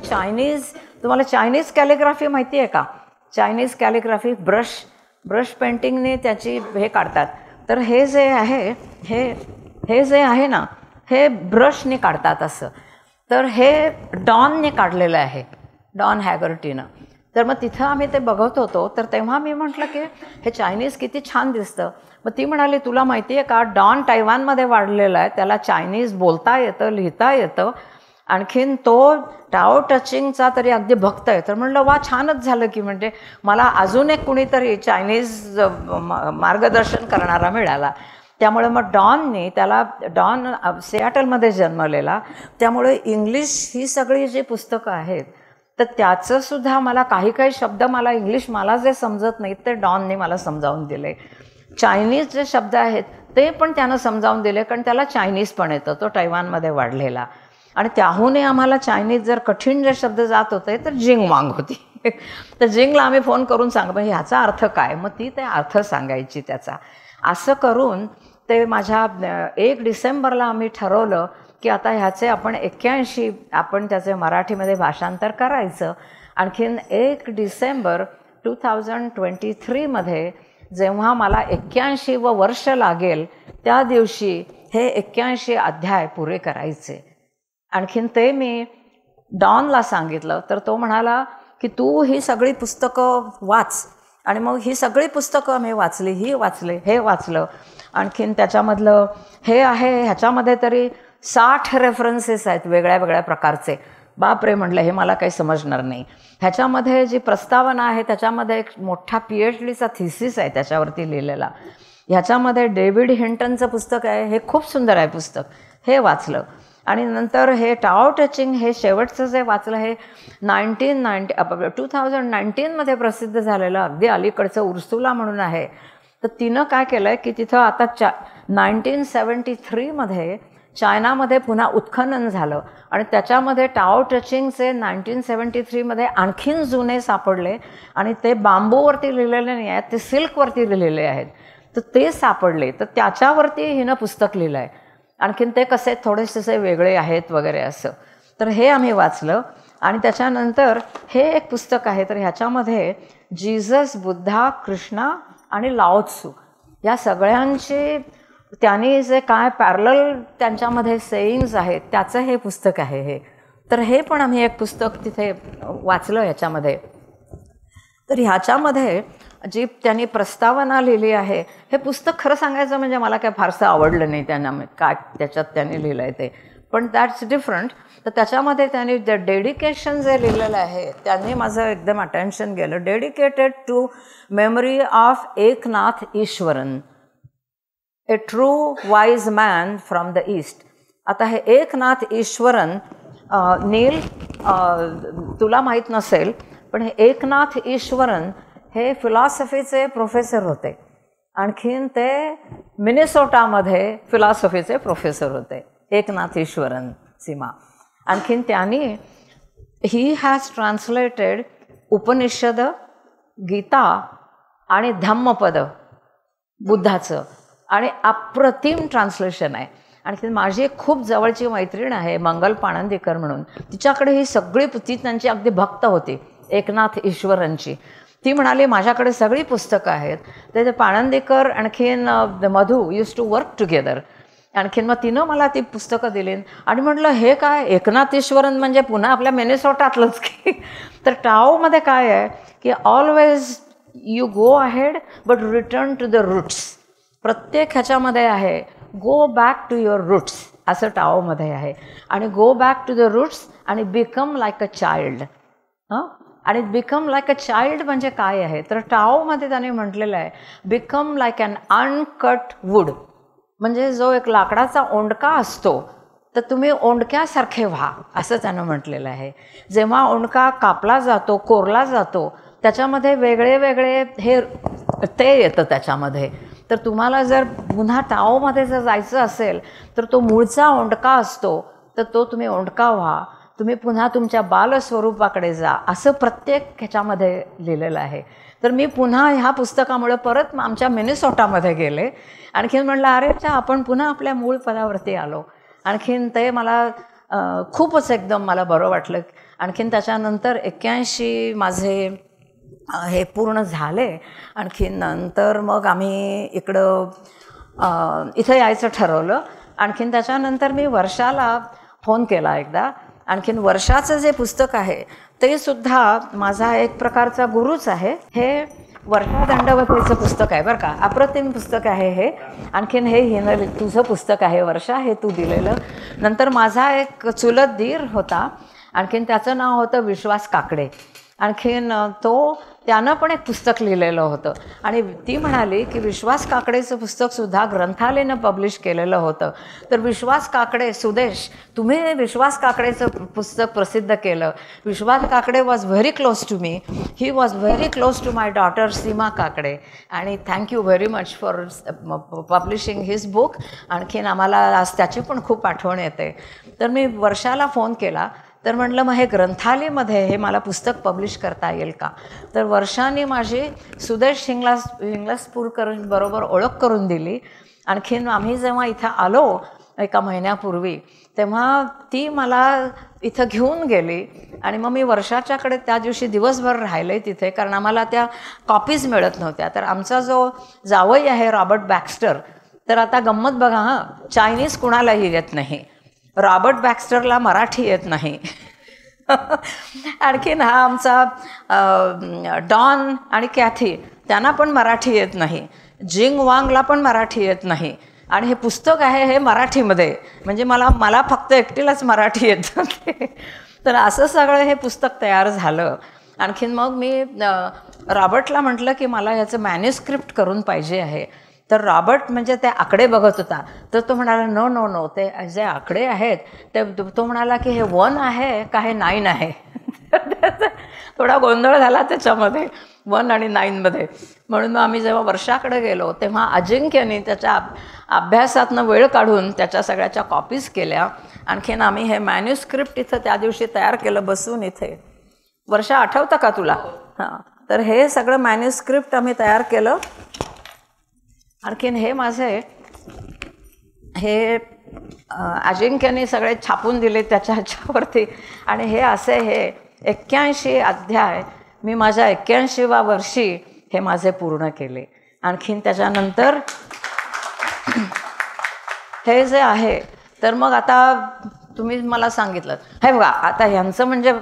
तुम्हाला चायनीज कॅलिग्राफी माहिती आहे का? चायनीज कॅलिग्राफी ब्रश पेंटिंगने त्याची हे काढतात. तर हे जे आहे हे जे आहे ना, हे ब्रशने काढतात असं. तर हे डॉनने काढलेलं आहे, डॉन हॅगर्टीनं. तर मग तिथं आम्ही ते बघत होतो. तर तेव्हा मी म्हटलं की हे चायनीज किती छान दिसतं. मग ती म्हणाली, तुला माहिती आहे का, डॉन तैवानमध्ये वाढलेला आहे, त्याला चायनीज बोलता येतं, लिहिता येतं, आणखीन तो टाओ टचिंगचा तरी अगदी भक्त आहे. तर म्हणलं वा, छानच झालं की, म्हणजे मला अजून एक कुणीतरी चायनीज मार्गदर्शन करणारा मिळाला. त्यामुळे मग डॉन सिॲटलमध्ये जन्मलेला, त्यामुळे इंग्लिश ही सगळी जी पुस्तकं आहेत तर त्याचंसुद्धा मला काही शब्द मला जे समजत नाहीत ते डॉनने मला समजावून दिले. चायनीज जे शब्द आहेत ते पण त्यानं समजावून दिले, कारण त्याला चायनीज पण येतं, तो तैवानमध्ये वाढलेला. आणि त्याहूनही आम्हाला चायनीज जर कठीण जे शब्द जात होते तर जिंग वांग होती. तर जिंगला आम्ही फोन करून म्हणजे ह्याचा अर्थ काय, मग ती ते अर्थ सांगायची त्याचा. असं करून ते माझ्या 1 डिसेंबरला आम्ही ठरवलं की आता ह्याचे आपण 81 आपण त्याचे मराठीमध्ये भाषांतर करायचं. आणखीन 1 डिसेंबर 2023मध्ये जेव्हा मला 81वं वर्ष लागेल त्या दिवशी हे 81 अध्याय पुरे करायचे. आणखीन ते मी डॉनला सांगितलं. तर तो म्हणाला की तू ही सगळी पुस्तकं वाच. आणि मग ही सगळी पुस्तकं आम्ही वाचली, हे वाचलं. आणखीन त्याच्यामधलं हे आहे, ह्याच्यामध्ये तरी 60 रेफरन्सेस आहेत वेगळ्या वेगळ्या प्रकारचे. बापरे, म्हटलं हे मला काही समजणार नाही. ह्याच्यामध्ये जी प्रस्तावना आहे त्याच्यामध्ये एक मोठा PhDचा थिसिस आहे त्याच्यावरती लिहिलेला. ह्याच्यामध्ये डेव्हिड हिंटनचं पुस्तक आहे, हे खूप सुंदर आहे पुस्तक, हे वाचलं. आणि नंतर हे टाओ टचिंग हे शेवटचं जे वाचलं हे 2019मध्ये प्रसिद्ध झालेलं अगदी अलीकडचं उर्सुला म्हणून आहे. तर तिनं काय केलं आहे की तिथं आता 1973मध्ये चायनामध्ये पुन्हा उत्खनन झालं आणि त्याच्यामध्ये टाओ टचिंगचे 1973मध्ये आणखीन जुने सापडले आणि ते बांबूवरती लिहिलेले नाही आहेत, ते सिल्कवरती लिहिलेले आहेत. तर ते सापडले, तर त्याच्यावरती हिनं पुस्तक लिहिलं आहे. आणखीन ते कसे थोडेसे वेगळे आहेत वगैरे असं. तर हे आम्ही वाचलं. आणि त्याच्यानंतर हे एक पुस्तक आहे, तर ह्याच्यामध्ये जीसस, बुद्धा, कृष्णा आणि लाओत्सू या सगळ्यांचे त्यांनी जे काय पॅरलल त्यांच्यामध्ये सेईंग्स आहेत त्याचं हे पुस्तक आहे हे. तर हे पण आम्ही एक पुस्तक तिथे वाचलं ह्याच्यामध्ये. तर ह्याच्यामध्ये जी त्यांनी प्रस्तावना लिहिली आहे, हे पुस्तक खरं सांगायचं म्हणजे मला काय फारसं आवडलं नाही त्यांना, काय त्याच्यात त्यांनी लिहिलं आहे ते. पण दॅट्स डिफरंट. तर त्याच्यामध्ये त्यांनी जे डेडिकेशन जे लिहिलेलं आहे त्यांनी माझं एकदम अटेन्शन गेलं. Dedicated to memory of Eknath Easwaran, a true wise man from the East. आता हे एकनाथ ईश्वरन, नील तुला माहीत नसेल पण हे एकनाथ ईश्वरन हे फिलॉसॉफीचे प्रोफेसर होते. आणखीन ते मिनेसोटामध्ये फिलॉसॉफीचे प्रोफेसर होते, एकनाथ ईश्वरन सीमा. आणखीन त्यांनी he has translated Upanishad, Gita आणि धम्मपद बुद्धाचं, आणि अप्रतिम ट्रान्सलेशन आहे. आणखी माझी एक खूप जवळची मैत्रीण आहे मंगल पाणंदीकर म्हणून, तिच्याकडे ही सगळी ती त्यांची अगदी भक्त होती एकनाथ ईश्वरनची. ती म्हणाली माझ्याकडे सगळी पुस्तकं आहेत. ते पाणंदीकर आणखीन Madhu used to work together. आणखीन मग तिनं मला ती पुस्तकं दिली आणि म्हटलं हे काय एकनाथ ईश्वरन म्हणजे पुन्हा आपल्या मिनेसोटातलंच की. तर टाओमध्ये काय आहे की always you go ahead but return to the roots. प्रत्येक ह्याच्यामध्ये आहे go back to your roots, असं टाओमध्ये आहे. आणि go back to the roots आणि बिकम लाईक अ चाइल्ड. आणि बिकम लाईक अ चाइल्ड म्हणजे काय आहे तर टाओमध्ये त्याने म्हटलेलं आहे become like an uncut wood. म्हणजे जो एक लाकडाचा ओंडका असतो तर तुम्ही ओंडक्यासारखे व्हा, असं त्यानं म्हटलेलं आहे. जेव्हा ओंडका कापला जातो, कोरला जातो, त्याच्यामध्ये वेगळे वेगळे हे ते येतं त्याच्यामध्ये. तर तुम्हाला जर पुन्हा टाओमध्ये जर जायचं असेल तर तो मूळचा ओंडका असतो तर तो तुम्ही ओंडका व्हा, तुम्ही पुन्हा तुमच्या बालस्वरूपाकडे जा, असं प्रत्येक ह्याच्यामध्ये लिहिलेलं आहे. तर मी पुन्हा ह्या पुस्तकामुळे परत आमच्या मिनेसोटामध्ये गेले. आणखीन म्हटलं अरे आपण पुन्हा आपल्या मूळ पदावरती आलो. आणखीन ते मला खूपच एकदम मला बरं वाटलं. आणखीन त्याच्यानंतर 81 माझे हे पूर्ण झाले. आणखीन नंतर मग आम्ही इथं यायचं ठरवलं. आणखीन त्याच्यानंतर मी वर्षाला फोन केला एकदा. आणखीन वर्षाचं जे पुस्तक आहे ते सुद्धा माझा एक प्रकारचा गुरुच आहे. हे वर्षा दंडवतीचं पुस्तक आहे बरं का, अप्रतिम पुस्तक आहे हे. आणखीन हे तुझं पुस्तक आहे वर्षा, हे तू दिलेलं. नंतर माझा एक चुलत दीर होता, आणखीन त्याचं नाव होतं विश्वास काकडे. आणखीन त्यानं पण एक पुस्तक लिहिलेलं होतं आणि ती म्हणाली की विश्वास काकडेचं पुस्तकसुद्धा ग्रंथालयानं पब्लिश केलेलं होतं. तर विश्वास काकडे, सुदेश तुम्ही विश्वास काकडेचं पुस्तक प्रसिद्ध केलं. Vishwas Kakade was very close to me. He was very close to my daughter Seema Kakade. आणि thank you very much for publishing his book. आणखीन आम्हाला आज त्याची पण खूप आठवण येते. तर मी वर्षाला फोन केला. तर म्हटलं मग हे ग्रंथालयामध्ये हे मला पुस्तक पब्लिश करता येईल का. तर वर्षाने माझी सुदेश हिंगलाजपूरकर बरोबर ओळख करून दिली. आणखीन आम्ही जेव्हा इथं आलो एका महिन्यापूर्वी तेव्हा ती मला इथं घेऊन गेली आणि मग मी वर्षाच्याकडे त्या दिवशी दिवसभर राहिले तिथे, कारण आम्हाला त्या कॉपीज मिळत नव्हत्या. तर आमचा जो जावई आहे रॉबर्ट बॅक्स्टर, तर आता गंमत बघा चायनीज कुणालाही येत नाही, रॉबर्ट बॅक्स्टरला मराठी येत नाही. आणखीन हा आमचा डॉन आणि कॅथी त्यांना पण मराठी येत नाही, जिंग वांगला पण मराठी येत नाही. आणि हे पुस्तक आहे हे मराठीमध्ये, म्हणजे मला फक्त एकटीलाच मराठी येतं. तर असं सगळं हे पुस्तक तयार झालं. आणखीन मग मी रॉबर्टला म्हटलं की मला ह्याचं मॅन्युस्क्रिप्ट करून पाहिजे आहे. तर रॉबर्ट म्हणजे ते आकडे बघत होता. तर तो म्हणाला नो ते जे आकडे आहेत ते तो म्हणाला की हे 1 आहे का हे 9 आहे. थोडा गोंधळ झाला त्याच्यामध्ये 1 आणि 9मध्ये. म्हणून मग आम्ही जेव्हा वर्षाकडे गेलो तेव्हा अजिंक्यने त्याच्या अभ्यासातनं वेळ काढून त्याच्या सगळ्याच्या कॉपीज केल्या. आणखीन आम्ही हे मॅन्युस्क्रिप्ट इथं त्या दिवशी तयार केलं बसून इथे. वर्षा आठवतं का तुला? हां. तर हे सगळं मॅन्युस्क्रिप्ट आम्ही तयार केलं. आणखीन हे माझे हे अजिंक्यने सगळे छापून दिले त्याच्या ह्याच्यावरती. आणि हे असे हे 81 अध्याय मी माझ्या 81व्या वर्षी हे माझे पूर्ण केले. आणखीन त्याच्यानंतर हे जे आहे तर मग आता तुम्ही मला सांगितलं हे बघा आता ह्यांचं म्हणजे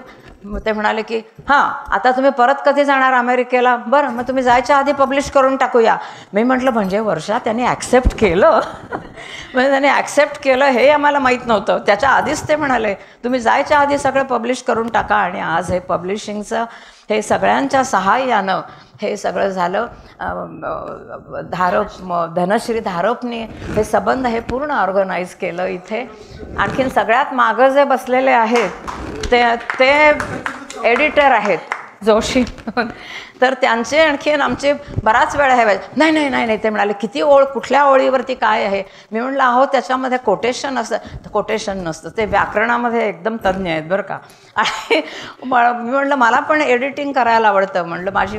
ते म्हणाले की हां आता तुम्ही परत कधी जाणार अमेरिकेला. बरं मग तुम्ही जायच्या आधी पब्लिश करून टाकूया. मी म्हटलं म्हणजे वर्षा त्यांनी ॲक्सेप्ट केलं. म्हणजे त्याने ॲक्सेप्ट केलं हे आम्हाला माहीत नव्हतं. त्याच्या आधीच ते म्हणाले तुम्ही जायच्या आधी सगळं पब्लिश करून टाका. आणि आज हे पब्लिशिंगचं हे सगळ्यांच्या सहाय्यानं हे सगळं झालं. धनश्री धारोपने हे संबंध हे पूर्ण ऑर्गनाईज केलं इथे. आणखीन सगळ्यात मागं जे बसलेले आहेत ते एडिटर आहेत जोशी. तर त्यांचे आणखीन आमचे बराच वेळ आहे. नाही नाही नाही नाही ते म्हणाले किती कुठल्या ओळीवरती काय आहे. मी म्हटलं अहो त्याच्यामध्ये कोटेशन असतं. कोटेशन नसतं, ते व्याकरणामध्ये एकदम तज्ज्ञ आहेत बरं का. आणि मी म्हटलं मला पण एडिटिंग करायला आवडतं. म्हटलं माझी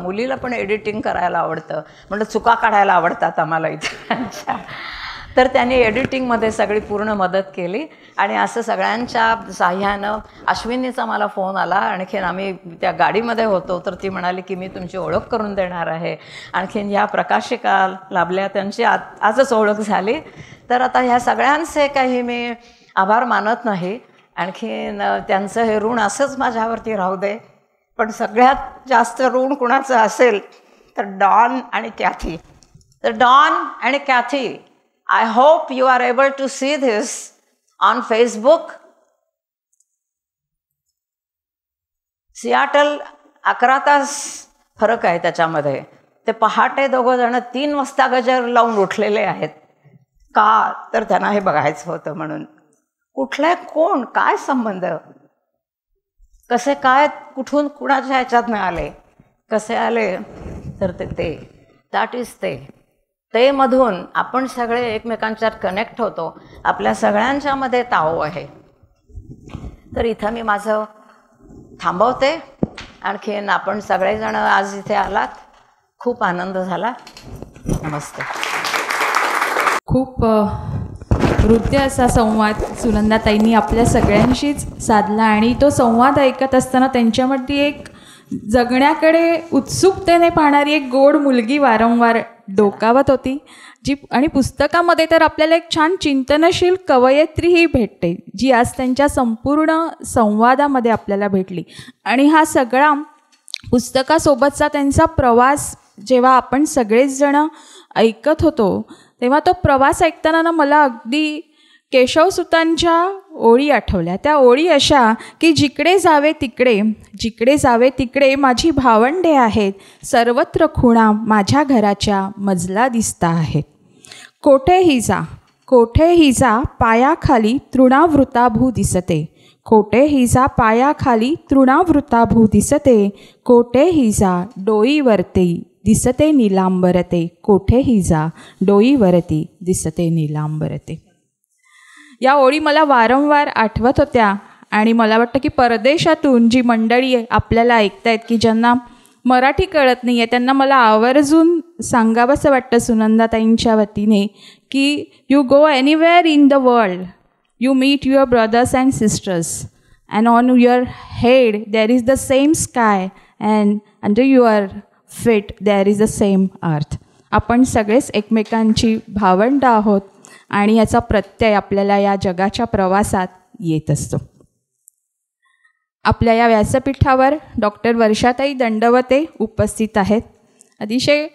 मुलीला पण एडिटिंग करायला आवडतं. म्हटलं चुका काढायला आवडतात आम्हाला इथे. तर त्यांनी एडिटिंगमध्ये सगळी पूर्ण मदत केली. आणि असं सगळ्यांच्या साह्यानं अश्विनीचा मला फोन आला. आणखीन आम्ही त्या गाडीमध्ये होतो तर ती म्हणाली की मी तुमची ओळख करून देणार आहे. आणखीन ह्या प्रकाशिका लाभल्या, त्यांची आजच ओळख झाली. तर आता ह्या सगळ्यांचे काही मी आभार मानत नाही. आणखीन त्यांचं हे ऋण असंच माझ्यावरती राहू दे. पण सगळ्यात जास्त ऋण कुणाचं असेल तर डॉन आणि कॅथी. तर डॉन आणि कॅथी, I hope you are able to see this on Facebook. Seattle 11 तास फरक आहे त्याच्यामध्ये. ते पहाटे दोघं जण 3 वाजता गजर लावून उठलेले आहेत. का तर त्यांना हे बघायचं होतं म्हणून. कुठले कोण काय संबंध, कसे काय कुठून कुणाच्या ह्याच्यात आले, कसे आले तर ते दॅट इज ते मधून आपण सगळे एकमेकांच्यात कनेक्ट होतो. आपल्या सगळ्यांच्यामध्ये ताव आहे. तर इथं मी माझं थांबवते. आणखीन आपण सगळेजण आज इथे आलात, खूप आनंद झाला. नमस्ते. खूप हृदय असा संवाद सुनंदाताईंनी आपल्या सगळ्यांशीच साधला. आणि तो संवाद ऐकत असताना त्यांच्यामध्ये एक जगण्याकडे उत्सुकतेने पाहणारी एक गोड मुलगी वारंवार डोकावत होती जी. आणि पुस्तकामध्ये तर आपल्याला एक छान चिंतनशील कवयित्रीही भेटते जी आज त्यांच्या संपूर्ण संवादामध्ये आपल्याला भेटली. आणि हा सगळा पुस्तकासोबतचा त्यांचा प्रवास जेव्हा आपण सगळेच जण ऐकत होतो तेव्हा तो प्रवास ऐकताना ना मला अगदी केशवसुतांच्या ओळी आठवल्या. त्या ओळी अशा की जिकडे जावे तिकडे माझी भावंडे आहेत, सर्वत्र खुणा माझ्या घराच्या मजला दिसता आहेत. कोठेही जा पायाखाली तृणावृताभू दिसते, कोठेही जा पायाखाली तृणावृताभू दिसते, कोठेही जा डोईवरती दिसते नीलांबरते, कोठेही जा डोईवरती दिसते नीलांबरते. या ओळी मला वारंवार आठवत होत्या. आणि मला वाटतं की परदेशातून जी मंडळी आपल्याला ऐकतायत की ज्यांना मराठी कळत नाही आहे त्यांना मला आवर्जून सांगावंसं वाटतं सुनंदाताईंच्या वतीने की you go anywhere in the world, you meet your brothers and sisters and on your head there is the same sky and under your feet there is the same earth. आपण सगळेच एकमेकांची भावंड आहोत आणि याचा प्रत्यय आपल्याला या जगाच्या प्रवासात येत असतो. आपल्या या व्यासपीठावर डॉक्टर वर्षाताई दंडवते उपस्थित आहेत. अतिशय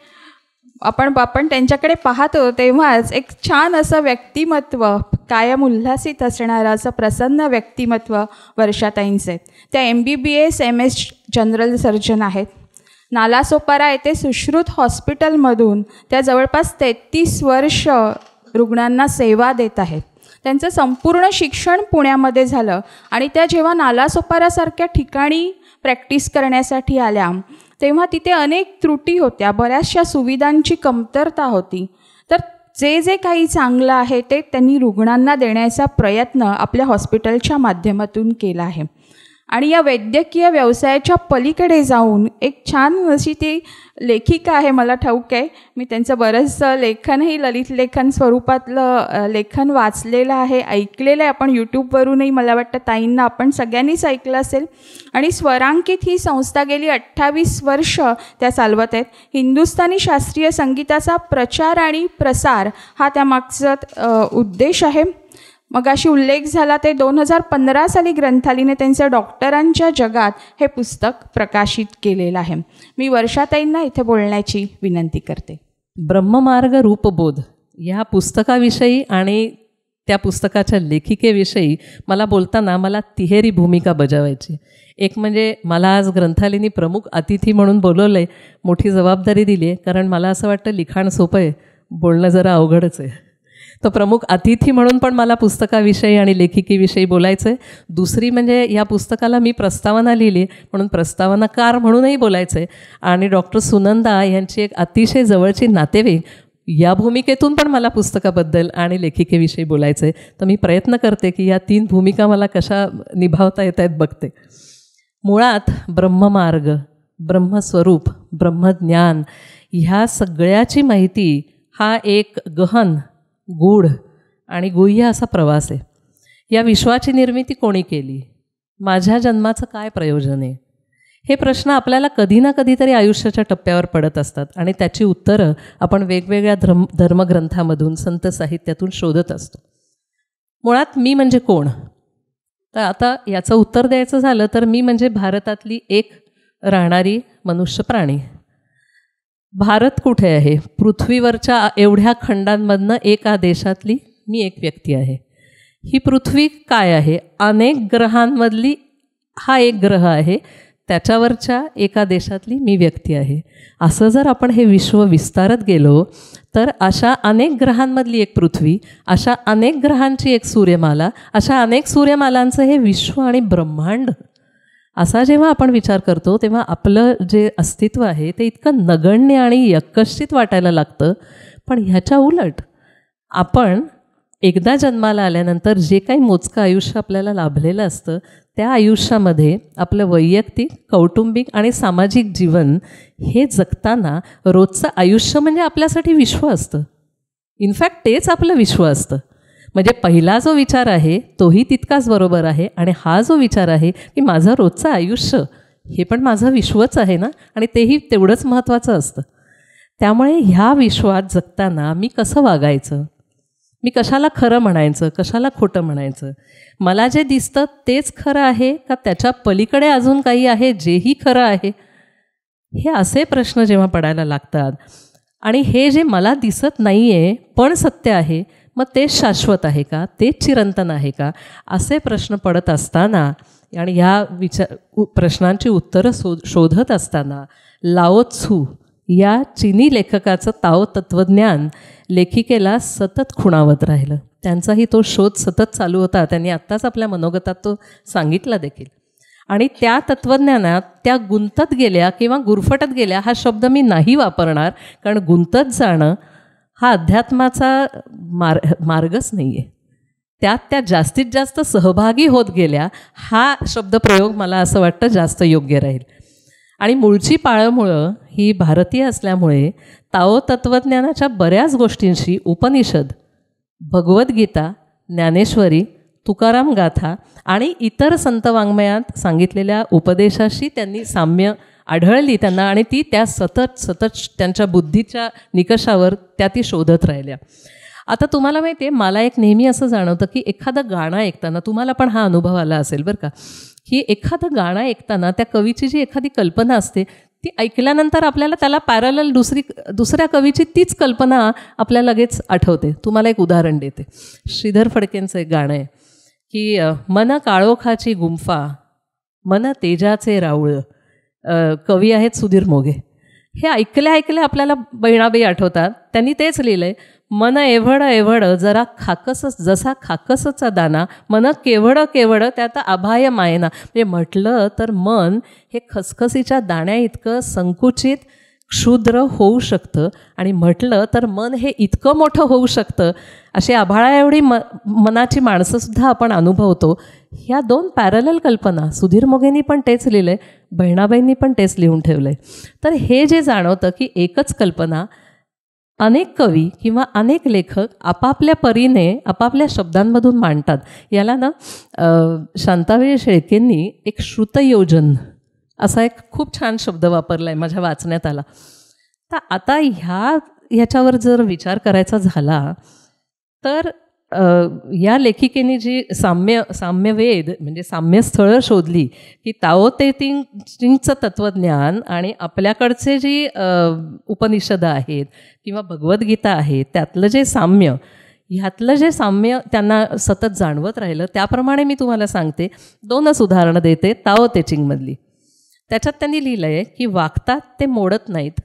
आपण त्यांच्याकडे पाहतो तेव्हाच एक छान असं व्यक्तिमत्व, कायम उल्हासित असणारं असं प्रसन्न व्यक्तिमत्व वर्षाताईंचे. त्या MBBS MS जनरल सर्जन आहेत. नालासोपारा येथे सुश्रुत हॉस्पिटलमधून त्या जवळपास 33 वर्ष रुग्णांना सेवा देत आहेत. त्यांचं संपूर्ण शिक्षण पुण्यामध्ये झालं आणि त्या जेव्हा नालासोपारासारख्या ठिकाणी प्रॅक्टिस करण्यासाठी आल्या तेव्हा तिथे अनेक त्रुटी होत्या, बऱ्याचशा सुविधांची कमतरता होती. तर जे काही चांगलं आहे ते त्यांनी रुग्णांना देण्याचा प्रयत्न आपल्या हॉस्पिटलच्या माध्यमातून केला आहे. आणि या वैद्यकीय व्यवसायाच्या पलीकडे जाऊन एक छान अशी ती लेखिका आहे, मला ठाऊक आहे. मी त्यांचं बरंचसं लेखनही ललित लेखन स्वरूपातलं लेखन वाचलेलं आहे, ऐकलेलं आहे. आपण यूट्यूबवरूनही मला वाटतं ताईंना आपण सगळ्यांनीच ऐकलं असेल. आणि स्वरांकित ही संस्था गेली 28 वर्ष त्या चालवत आहेत. हिंदुस्थानी शास्त्रीय संगीताचा प्रचार आणि प्रसार हा त्यामागचा उद्देश आहे. मगाशी उल्लेख झाला ते 2015 साली ग्रंथालीने त्यांचं डॉक्टरांच्या जगात हे पुस्तक प्रकाशित केलेलं आहे. मी वर्षाताईंना इथे बोलण्याची विनंती करते. ब्रह्ममार्ग रूपबोध ह्या पुस्तकाविषयी आणि त्या पुस्तकाच्या लेखिकेविषयी मला बोलताना मला तिहेरी भूमिका बजावायची. एक म्हणजे मला आज ग्रंथालयाने प्रमुख अतिथी म्हणून बोलवलं आहे, मोठी जबाबदारी दिली आहे, कारण मला असं वाटतं लिखाण सोपं आहे, बोलणं जरा अवघडच आहे. तर प्रमुख अतिथी म्हणून पण मला पुस्तकाविषयी आणि लेखिकेविषयी बोलायचं आहे. दुसरी म्हणजे या पुस्तकाला मी प्रस्तावना लिहिली म्हणून प्रस्तावनाकार म्हणूनही बोलायचं आहे. आणि डॉक्टर सुनंदा यांची एक अतिशय जवळची नातेवाईक या भूमिकेतून पण मला पुस्तकाबद्दल आणि लेखिकेविषयी बोलायचं आहे. तर मी प्रयत्न करते की या 3 भूमिका मला कशा निभावता येत आहेत बघते. मुळात ब्रह्ममार्ग, ब्रह्मस्वरूप, ब्रह्मज्ञान ह्या सगळ्याची माहिती हा एक गहन, गूढ आणि गुह्य असा प्रवास आहे. या विश्वाची निर्मिती कोणी केली? माझ्या जन्माचं काय प्रयोजन आहे? हे प्रश्न आपल्याला कधी ना कधीतरी आयुष्याच्या टप्प्यावर पडत असतात आणि त्याची उत्तरं आपण वेगवेगळ्या धर्मग्रंथामधून, संत साहित्यातून शोधत असतो. मुळात मी म्हणजे कोण? तर आता याचं उत्तर द्यायचं झालं तर मी म्हणजे भारतातली एक राहणारी मनुष्य प्राणी. भारत कुठे आहे? पृथ्वीवरच्या एवढ्या खंडांमधनं एका देशातली मी एक व्यक्ती आहे. ही पृथ्वी काय आहे? अनेक ग्रहांमधली हा एक ग्रह आहे, त्याच्यावरच्या एका देशातली मी व्यक्ती आहे. असं जर आपण हे विश्व विस्तारत गेलो तर अशा अनेक ग्रहांमधली एक पृथ्वी, अशा अनेक ग्रहांची एक सूर्यमाला, अशा अनेक सूर्यमालांचं हे विश्व आणि ब्रह्मांड, असा जेव्हा आपण विचार करतो तेव्हा आपलं जे अस्तित्व आहे ते इतकं नगण्य आणि यक्कश्चित वाटायला लागतं. पण ह्याच्या उलट आपण एकदा जन्माला आल्यानंतर जे काही मोजकं आयुष्य आपल्याला लाभलेलं असतं त्या आयुष्यामध्ये आपलं वैयक्तिक, कौटुंबिक आणि सामाजिक जीवन हे जगताना रोजचं आयुष्य म्हणजे आपल्यासाठी विश्व असतं. इनफॅक्ट तेच आपलं विश्व असतं. म्हणजे पहिला जो विचार आहे तोही तितकाच बरोबर आहे आणि हा जो विचार आहे की माझं रोजचं आयुष्य हे पण माझं विश्वच आहे ना, आणि तेही तेवढंच महत्त्वाचं असतं. त्यामुळे ह्या विश्वात जगताना मी कसं वागायचं, मी कशाला खरं म्हणायचं, कशाला खोटं म्हणायचं, मला जे दिसतं तेच खरं आहे का त्याच्या पलीकडे अजून काही आहे जेही खरं आहे, हे असे प्रश्न जेव्हा पडायला लागतात आणि हे जे मला दिसत नाही आहे पण सत्य आहे, मग तेच शाश्वत आहे का, तेच चिरंतन आहे का, असे प्रश्न पडत असताना आणि ह्या प्रश्नांची उत्तरं शोधत असताना लाओ त्सू या चीनी लेखकाचं ताओ तत्त्वज्ञान लेखिकेला सतत खुणावत राहिलं. त्यांचाही तो शोध सतत चालू होता. त्यांनी आत्ताच आपल्या मनोगतात तो सांगितला देखील. आणि त्या तत्त्वज्ञानात त्या गुंतत गेल्या किंवा गुरफटत गेल्या हा शब्द मी नाही वापरणार, कारण गुंतत जाणं हा अध्यात्माचा मार्गच नाही आहे. त्यात त्या जास्तीत जास्त सहभागी होत गेल्या हा शब्दप्रयोग मला असं वाटतं जास्त योग्य राहील. आणि मूळची पाळंमुळं ही भारतीय असल्यामुळे ताओ तत्त्वज्ञानाच्या बऱ्याच गोष्टींशी उपनिषद, भगवद्गीता, ज्ञानेश्वरी, तुकाराम गाथा आणि इतर संत वाङ्मयात सांगितलेल्या उपदेशाशी त्यांनी साम्य आढळली त्यांना आणि त्या सतत त्यांच्या बुद्धीच्या निकषावर ती शोधत राहिल्या. आता तुम्हाला माहिती आहे, मला एक नेहमी असं जाणवतं की एखादं गाणं ऐकताना, तुम्हाला पण हा अनुभव आला असेल बरं का, की एखादं गाणं ऐकताना त्या कवीची जी एखादी कल्पना असते ती ऐकल्यानंतर आपल्याला त्याला पॅरलल दुसऱ्या कवीची तीच कल्पना आपल्याला लगेच आठवते. तुम्हाला एक उदाहरण देते. श्रीधर फडकेंचं एक गाणं आहे की मन काळोखाची गुंफा, मन तेजाचे राऊळ. कवी आहेत सुधीर मोघे. हे ऐकल्या आपल्याला बहिणाबाई आठवतात. त्यांनी तेच लिहिलं आहे, मन एवढं एवढं जरा जसा खाकसचा दाना, मन केवढं त्यात आभाय मायना. म्हणजे म्हटलं तर मन हे खसखसीच्या दाण्या इतकं संकुचित, क्षुद्र होऊ शकतं आणि म्हटलं तर मन हे इतकं मोठं होऊ शकतं. अशी आभाळा एवढी मनाची माणसंसुद्धा आपण अनुभवतो. ह्या 2 पॅरलल कल्पना सुधीर मोघेंनी पण तेच लिहिलं आहे, बहिणाबाईंनी पण तेच लिहून ठेवलं आहे. तर हे जे जाणवतं की एकच कल्पना अनेक कवी किंवा अनेक लेखक आपापल्या परीने आपापल्या शब्दांमधून मांडतात. याला ना शांताबाई शेळकेंनी एक श्रुतयोजन असा एक खूप छान शब्द वापरला आहे, माझ्या वाचण्यात आला. तर आता ह्याच्यावर जर विचार करायचा झाला तर या लेखिकेने जी साम्यवेद म्हणजे साम्यस्थळं शोधली की ताओ ते चिंगचं तत्त्वज्ञान आणि आपल्याकडचे जी उपनिषदं आहेत किंवा भगवद्गीता आहे त्यातलं जे साम्य, ह्यातलं जे साम्य त्यांना सतत जाणवत राहिलं, त्याप्रमाणे मी तुम्हाला सांगते, 2च उदाहरणं देते ताओ ते चिंगमधली. त्याच्यात त्यांनी लिहिलं आहे की वागतात ते मोडत नाहीत,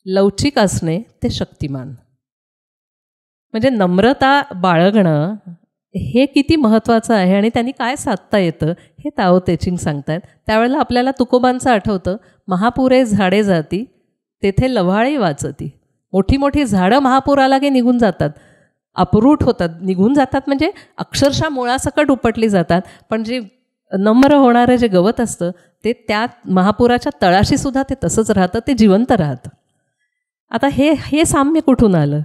लवचिक असणे ते शक्तिमान. म्हणजे नम्रता बाळगणं हे किती महत्त्वाचं आहे आणि त्यांनी काय साधता येतं हे ताओ ते चिंग सांगतायत. त्यावेळेला आपल्याला तुकोबांचं आठवतं, महापुरे झाडे जाती तेथे लव्हाळी वाचती. मोठी मोठी झाडं महापूर आला की निघून जातात, अपरूट होतात, निघून जातात म्हणजे अक्षरशः मुळासकट उपटली जातात. पण जे नम्र होणारं जे गवत असतं ते त्या महापुराच्या तळाशीसुद्धा ते तसंच राहतं, ते जिवंत राहतं. आता हे साम्य कुठून आलं?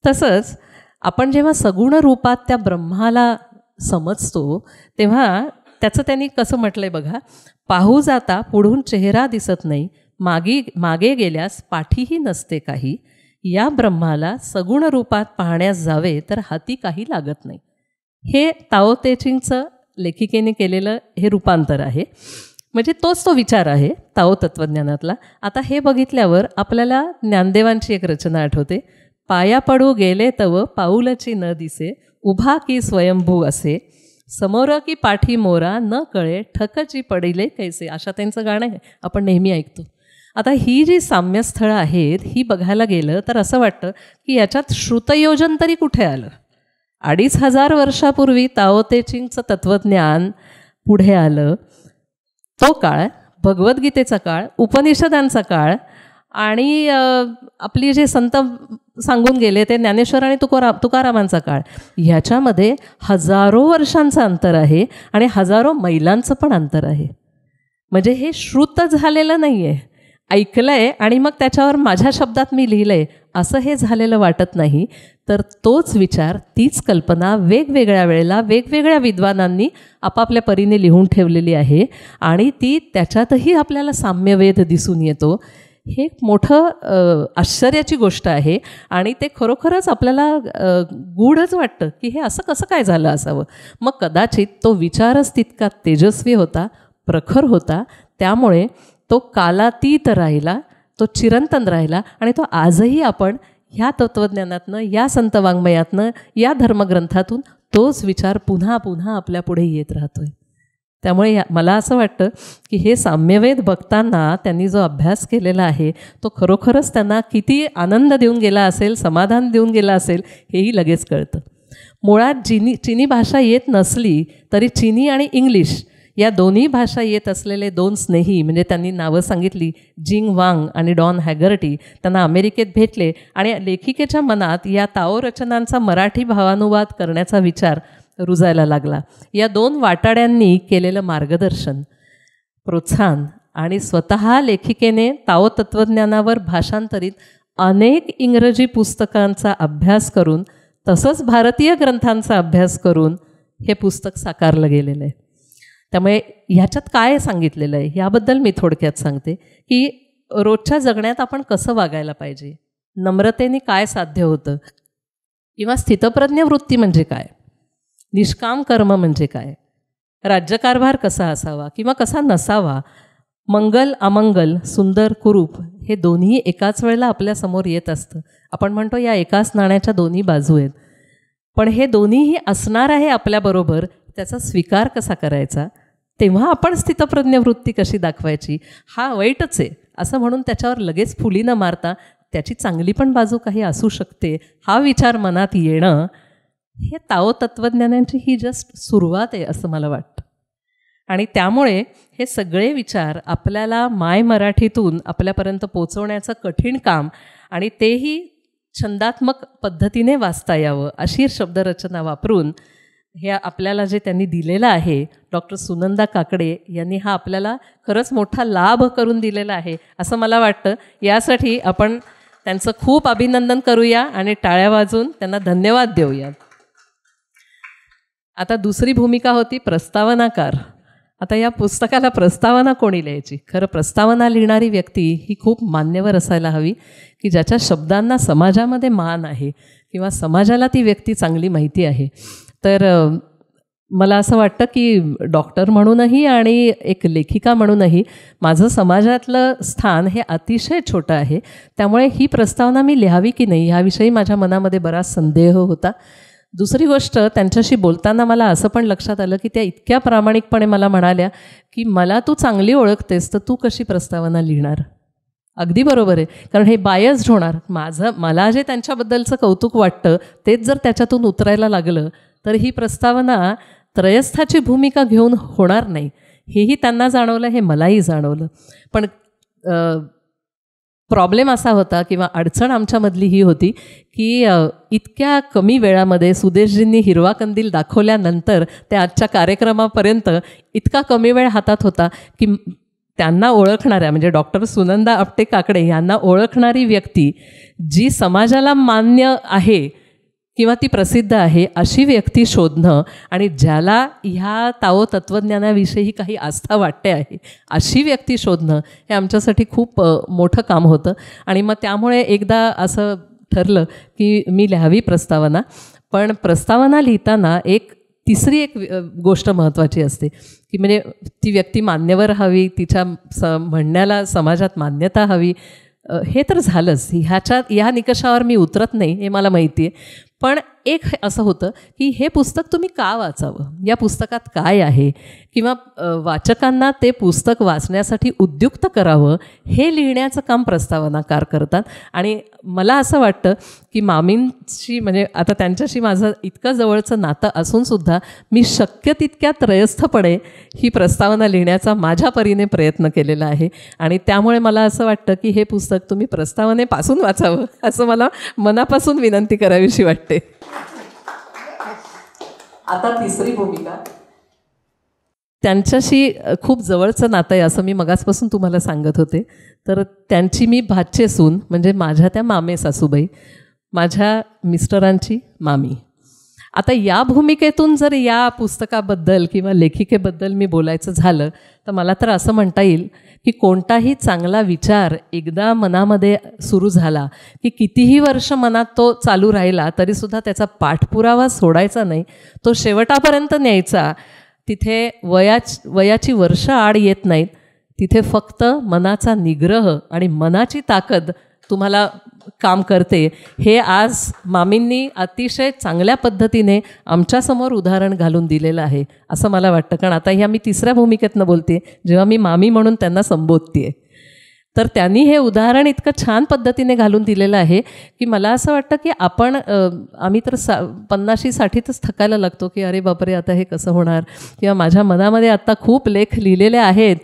तसंच आपण जेव्हा सगुण रूपात त्या ब्रह्माला समजतो तेव्हा त्याचं त्यांनी कसं म्हटलंय बघा, पाहू जाता पुढून चेहरा दिसत नाही, मागे गेल्यास पाठीही नसते काही, या ब्रह्माला सगुण रूपात पाहण्यास जावे तर हाती काही लागत नाही. हे ताओ ते चिंगचं लेखिकेने केलेलं हे रूपांतर आहे. म्हणजे तोच तो विचार आहे ताओ तत्त्वज्ञानातला. आता हे बघितल्यावर आपल्याला ज्ञानदेवांची एक रचना आठवते, पाया पडू गेले तव पाऊलची न दिसे, उभा की स्वयंभू असे, समोर की पाठी मोरा न कळे, ठकची पडिले कैसे. अशा त्यांचं गाणं आहे, आपण नेहमी ऐकतो. आता ही जी साम्यस्थळं आहेत ही बघायला गेलं तर असं वाटतं की याच्यात श्रुतयोजन तरी कुठे आलं. 2500 वर्षापूर्वी ताओ ते चिंगचं तत्त्वज्ञान पुढे आलं. तो काळ भगवद्गीतेचा काळ, उपनिषदांचा काळ आणि आपली जे संत सांगून गेले ते ज्ञानेश्वर आणि तुकारामांचा काळ, ह्याच्यामध्ये हजारो वर्षांचं अंतर आहे आणि हजारो मैलांचं पण अंतर आहे. म्हणजे हे श्रुत झालेलं नाही आहे, ऐकलं आहे आणि मग त्याच्यावर माझ्या शब्दात मी लिहिलं आहे असं हे झालेलं वाटत नाही. तर तोच विचार, तीच कल्पना वेगवेगळ्या वेळेला वेगवेगळ्या विद्वानांनी आपापल्या परीने लिहून ठेवलेली आहे आणि ती त्याच्यातही आपल्याला साम्यवेद दिसून येतो. हे एक मोठं आश्चर्याची गोष्ट आहे आणि ते खरोखरच आपल्याला गूढच वाटतं की हे असं कसं काय झालं असावं. मग कदाचित तो विचारच तितका तेजस्वी होता, प्रखर होता, त्यामुळे तो कालातीत राहिला, तो चिरंतन राहिला आणि तो आजही आपण ह्या तत्त्वज्ञानातनं, या संत वाङ्मयातनं, या धर्मग्रंथातून तोच विचार पुन्हा पुन्हा आपल्यापुढे येत राहतोय. त्यामुळे मला असं वाटतं की हे साम्यवेद बघताना त्यांनी जो अभ्यास केलेला आहे तो खरोखरच त्यांना किती आनंद देऊन गेला असेल, समाधान देऊन गेला असेल हेही लगेच कळतं. मुळात चीनी भाषा येत नसली तरी चीनी आणि इंग्लिश या दोन्ही भाषा येत असलेले 2 स्नेही, म्हणजे त्यांनी नावं सांगितली, जिंग वांग आणि डॉन हॅगर्टी, त्यांना अमेरिकेत भेटले आणि लेखिकेच्या मनात या ताओ रचनांचा मराठी भावानुवाद करण्याचा विचार रुजायला लागला. या 2 वाटाड्यांनी केलेलं मार्गदर्शन, प्रोत्साहन आणि स्वतः लेखिकेने ताओ तत्त्वज्ञानावर भाषांतरित अनेक इंग्रजी पुस्तकांचा अभ्यास करून, तसंच भारतीय ग्रंथांचा अभ्यास करून हे पुस्तक साकारलं गेलेलं आहे. त्यामुळे ह्याच्यात काय सांगितलेलं आहे याबद्दल मी थोडक्यात सांगते की रोजच्या जगण्यात आपण कसं वागायला पाहिजे, नम्रतेने काय साध्य होतं, किंवा स्थितप्रज्ञ वृत्ती म्हणजे काय, निष्काम कर्म म्हणजे काय, राज्यकारभार कसा असावा किंवा कसा नसावा, मंगल अमंगल, सुंदर कुरूप हे दोन्ही एकाच वेळेला आपल्यासमोर येत असतं. आपण म्हणतो या एकाच नाण्याच्या दोन्ही बाजू आहेत, पण हे दोन्हीही असणार आहे आपल्याबरोबर, त्याचा स्वीकार कसा करायचा, तेव्हा आपण स्थितप्रज्ञ वृत्ती कशी दाखवायची, हा वाईटच आहे असं म्हणून त्याच्यावर लगेच फुली न मारता त्याची चांगली पण बाजू काही असू शकते हा विचार मनात येणं, हे ताओ तत्त्वज्ञानांची ही जस्ट सुरुवात आहे असं मला वाटतं. आणि त्यामुळे हे सगळे विचार आपल्याला माय मराठीतून आपल्यापर्यंत पोचवण्याचं कठीण काम, आणि तेही छंदात्मक पद्धतीने वाचता यावं अशी शब्दरचना वापरून हे आपल्याला जे त्यांनी दिलेलं आहे, डॉक्टर सुनंदा काकडे यांनी हा आपल्याला खरंच मोठा लाभ करून दिलेला आहे असं मला वाटतं. यासाठी आपण त्यांचं खूप अभिनंदन करूया आणि टाळ्या वाजवून त्यांना धन्यवाद देऊया. आता दुसरी भूमिका होती प्रस्तावनाकार. आता या पुस्तकाला प्रस्तावना कोणी लिहायची? खरं प्रस्तावना लिहिणारी व्यक्ती ही खूप मान्यवर असायला हवी की ज्याच्या शब्दांना समाजामध्ये मान आहे, किंवा समाजाला ती व्यक्ती चांगली माहिती आहे. तर मला असं वाटतं की डॉक्टर म्हणूनही आणि एक लेखिका म्हणूनही माझं समाजातलं स्थान हे अतिशय छोटं आहे. त्यामुळे ही प्रस्तावना मी लिहावी की नाही ह्याविषयी माझ्या मनामध्ये बराच संदेह होता. दुसरी गोष्ट, त्यांच्याशी बोलताना मला असं पण लक्षात आलं की त्या इतक्या प्रामाणिकपणे मला म्हणाल्या की मला तू चांगली ओळखतेस तर तू कशी प्रस्तावना लिहिणार. अगदी बरोबर आहे, कारण हे बायस्ड होणार. मला जे त्यांच्याबद्दलचं कौतुक वाटतं तेच जर त्याच्यातून उतरायला लागलं तर ही प्रस्तावना त्रयस्थाची भूमिका घेऊन होणार नाही. हेही त्यांना जाणवलं, हे मलाही जाणवलं. पण प्रॉब्लेम असा होता किंवा अडचण आमच्यामधली ही होती की इतक्या कमी वेळामध्ये सुदेशजींनी हिरवा कंदील दाखवल्यानंतर त्या आजच्या कार्यक्रमापर्यंत इतका कमी वेळ हातात होता की त्यांना ओळखणाऱ्या म्हणजे डॉक्टर सुनंदा आपटे काकडे यांना ओळखणारी व्यक्ती जी समाजाला मान्य आहे किंवा ती प्रसिद्ध आहे अशी व्यक्ती शोधणं आणि ज्याला ह्या ताओ तत्त्वज्ञानाविषयी काही आस्था वाटते आहे अशी व्यक्ती शोधणं हे आमच्यासाठी खूप मोठं काम होतं. आणि मग त्यामुळे एकदा असं ठरलं की मी लिहावी प्रस्तावना. पण प्रस्तावना लिहिताना तिसरी एक गोष्ट महत्त्वाची असते की म्हणजे ती व्यक्ती मान्यवर हवी, तिच्या म्हणण्याला समाजात मान्यता हवी. हे तर झालंच, ह्या निकषावर मी उतरत नाही हे मला माहिती आहे. पण एक असं होतं की हे पुस्तक तुम्ही का वाचावं, या पुस्तकात काय आहे, किंवा वाचकांना ते पुस्तक वाचण्यासाठी उद्युक्त करावं हे लिहिण्याचं काम प्रस्तावनाकार करतात. आणि मला असं वाटतं की मामींशी म्हणजे आता त्यांच्याशी माझं इतकं जवळचं नातं असूनसुद्धा मी शक्य तितक्या त्रयस्थपणे ही प्रस्तावना लिहिण्याचा माझ्या परीने प्रयत्न केलेला आहे. आणि त्यामुळे मला असं वाटतं की हे पुस्तक तुम्ही प्रस्तावनेपासून वाचावं असं मला मनापासून विनंती करावीशी वाटते. आता तिसरी भूमिका, त्यांच्याशी खूप जवळचं नातं आहे असं मी मगाचपासून तुम्हाला सांगत होते. तर त्यांची मी भाचे सून म्हणजे माझ्या त्या मामे सासूबाई, माझ्या मिस्टरांची मामी. आता या भूमिकेतून जर या पुस्तकाबद्दल किंवा लेखिकेबद्दल मी बोलायचं झालं तर मला तर असं म्हणता येईल की कोणताही चांगला विचार एकदा मनामध्ये सुरू झाला की कितीही वर्ष मनात तो चालू राहिला तरीसुद्धा त्याचा पाठपुरावा सोडायचा नाही, तो शेवटापर्यंत न्यायचा. तिथे वयाची वर्ष आड येत नाहीत, तिथे फक्त मनाचा निग्रह आणि मनाची ताकद तुम्हाला काम करते. हे आज मामींनी अतिशय चांगल्या पद्धतीने आमच्यासमोर उदाहरण घालून दिलेलं आहे असं मला वाटतं. कारण आता ह्या मी तिसऱ्या भूमिकेतनं बोलते जेव्हा मी मामी म्हणून त्यांना संबोधते. तर त्यांनी हे उदाहरण इतकं छान पद्धतीने घालून दिलेलं आहे की मला असं वाटतं की आम्ही तर 50-60तच थकायला लागतो की अरे बापरे आता हे कसं होणार, किंवा माझ्या मनामध्ये आत्ता खूप लेख लिहिलेले आहेत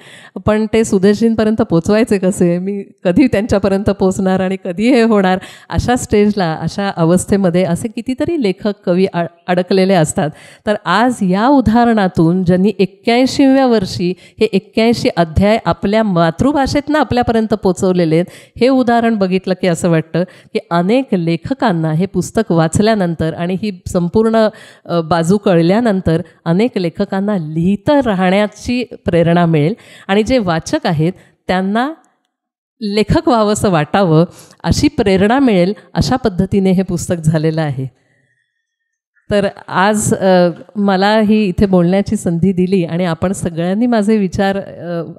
पण ते सुदेशजींपर्यंत पोचवायचे कसे, मी कधी त्यांच्यापर्यंत पोचणार आणि कधी हे होणार. अशा स्टेजला, अशा अवस्थेमध्ये असे कितीतरी लेखक कवी अडकलेले असतात. तर आज या उदाहरणातून ज्यांनी 81व्या वर्षी हे 81 अध्याय आपल्या मातृभाषेतनं आपल्यापर्यंत पोचवलेले आहेत, हे उदाहरण बघितलं की असं वाटतं की अनेक लेखकांना हे पुस्तक वाचल्यानंतर आणि ही संपूर्ण बाजू कळल्यानंतर अनेक लेखकांना लिहित राहण्याची प्रेरणा मिळेल आणि जे वाचक आहेत त्यांना लेखक व्हावंसं वाटावं अशी प्रेरणा मिळेल. अशा पद्धतीने हे पुस्तक झालेलं आहे. तर आज मला ही इथे बोलण्याची संधी दिली आणि आपण सगळ्यांनी माझे विचार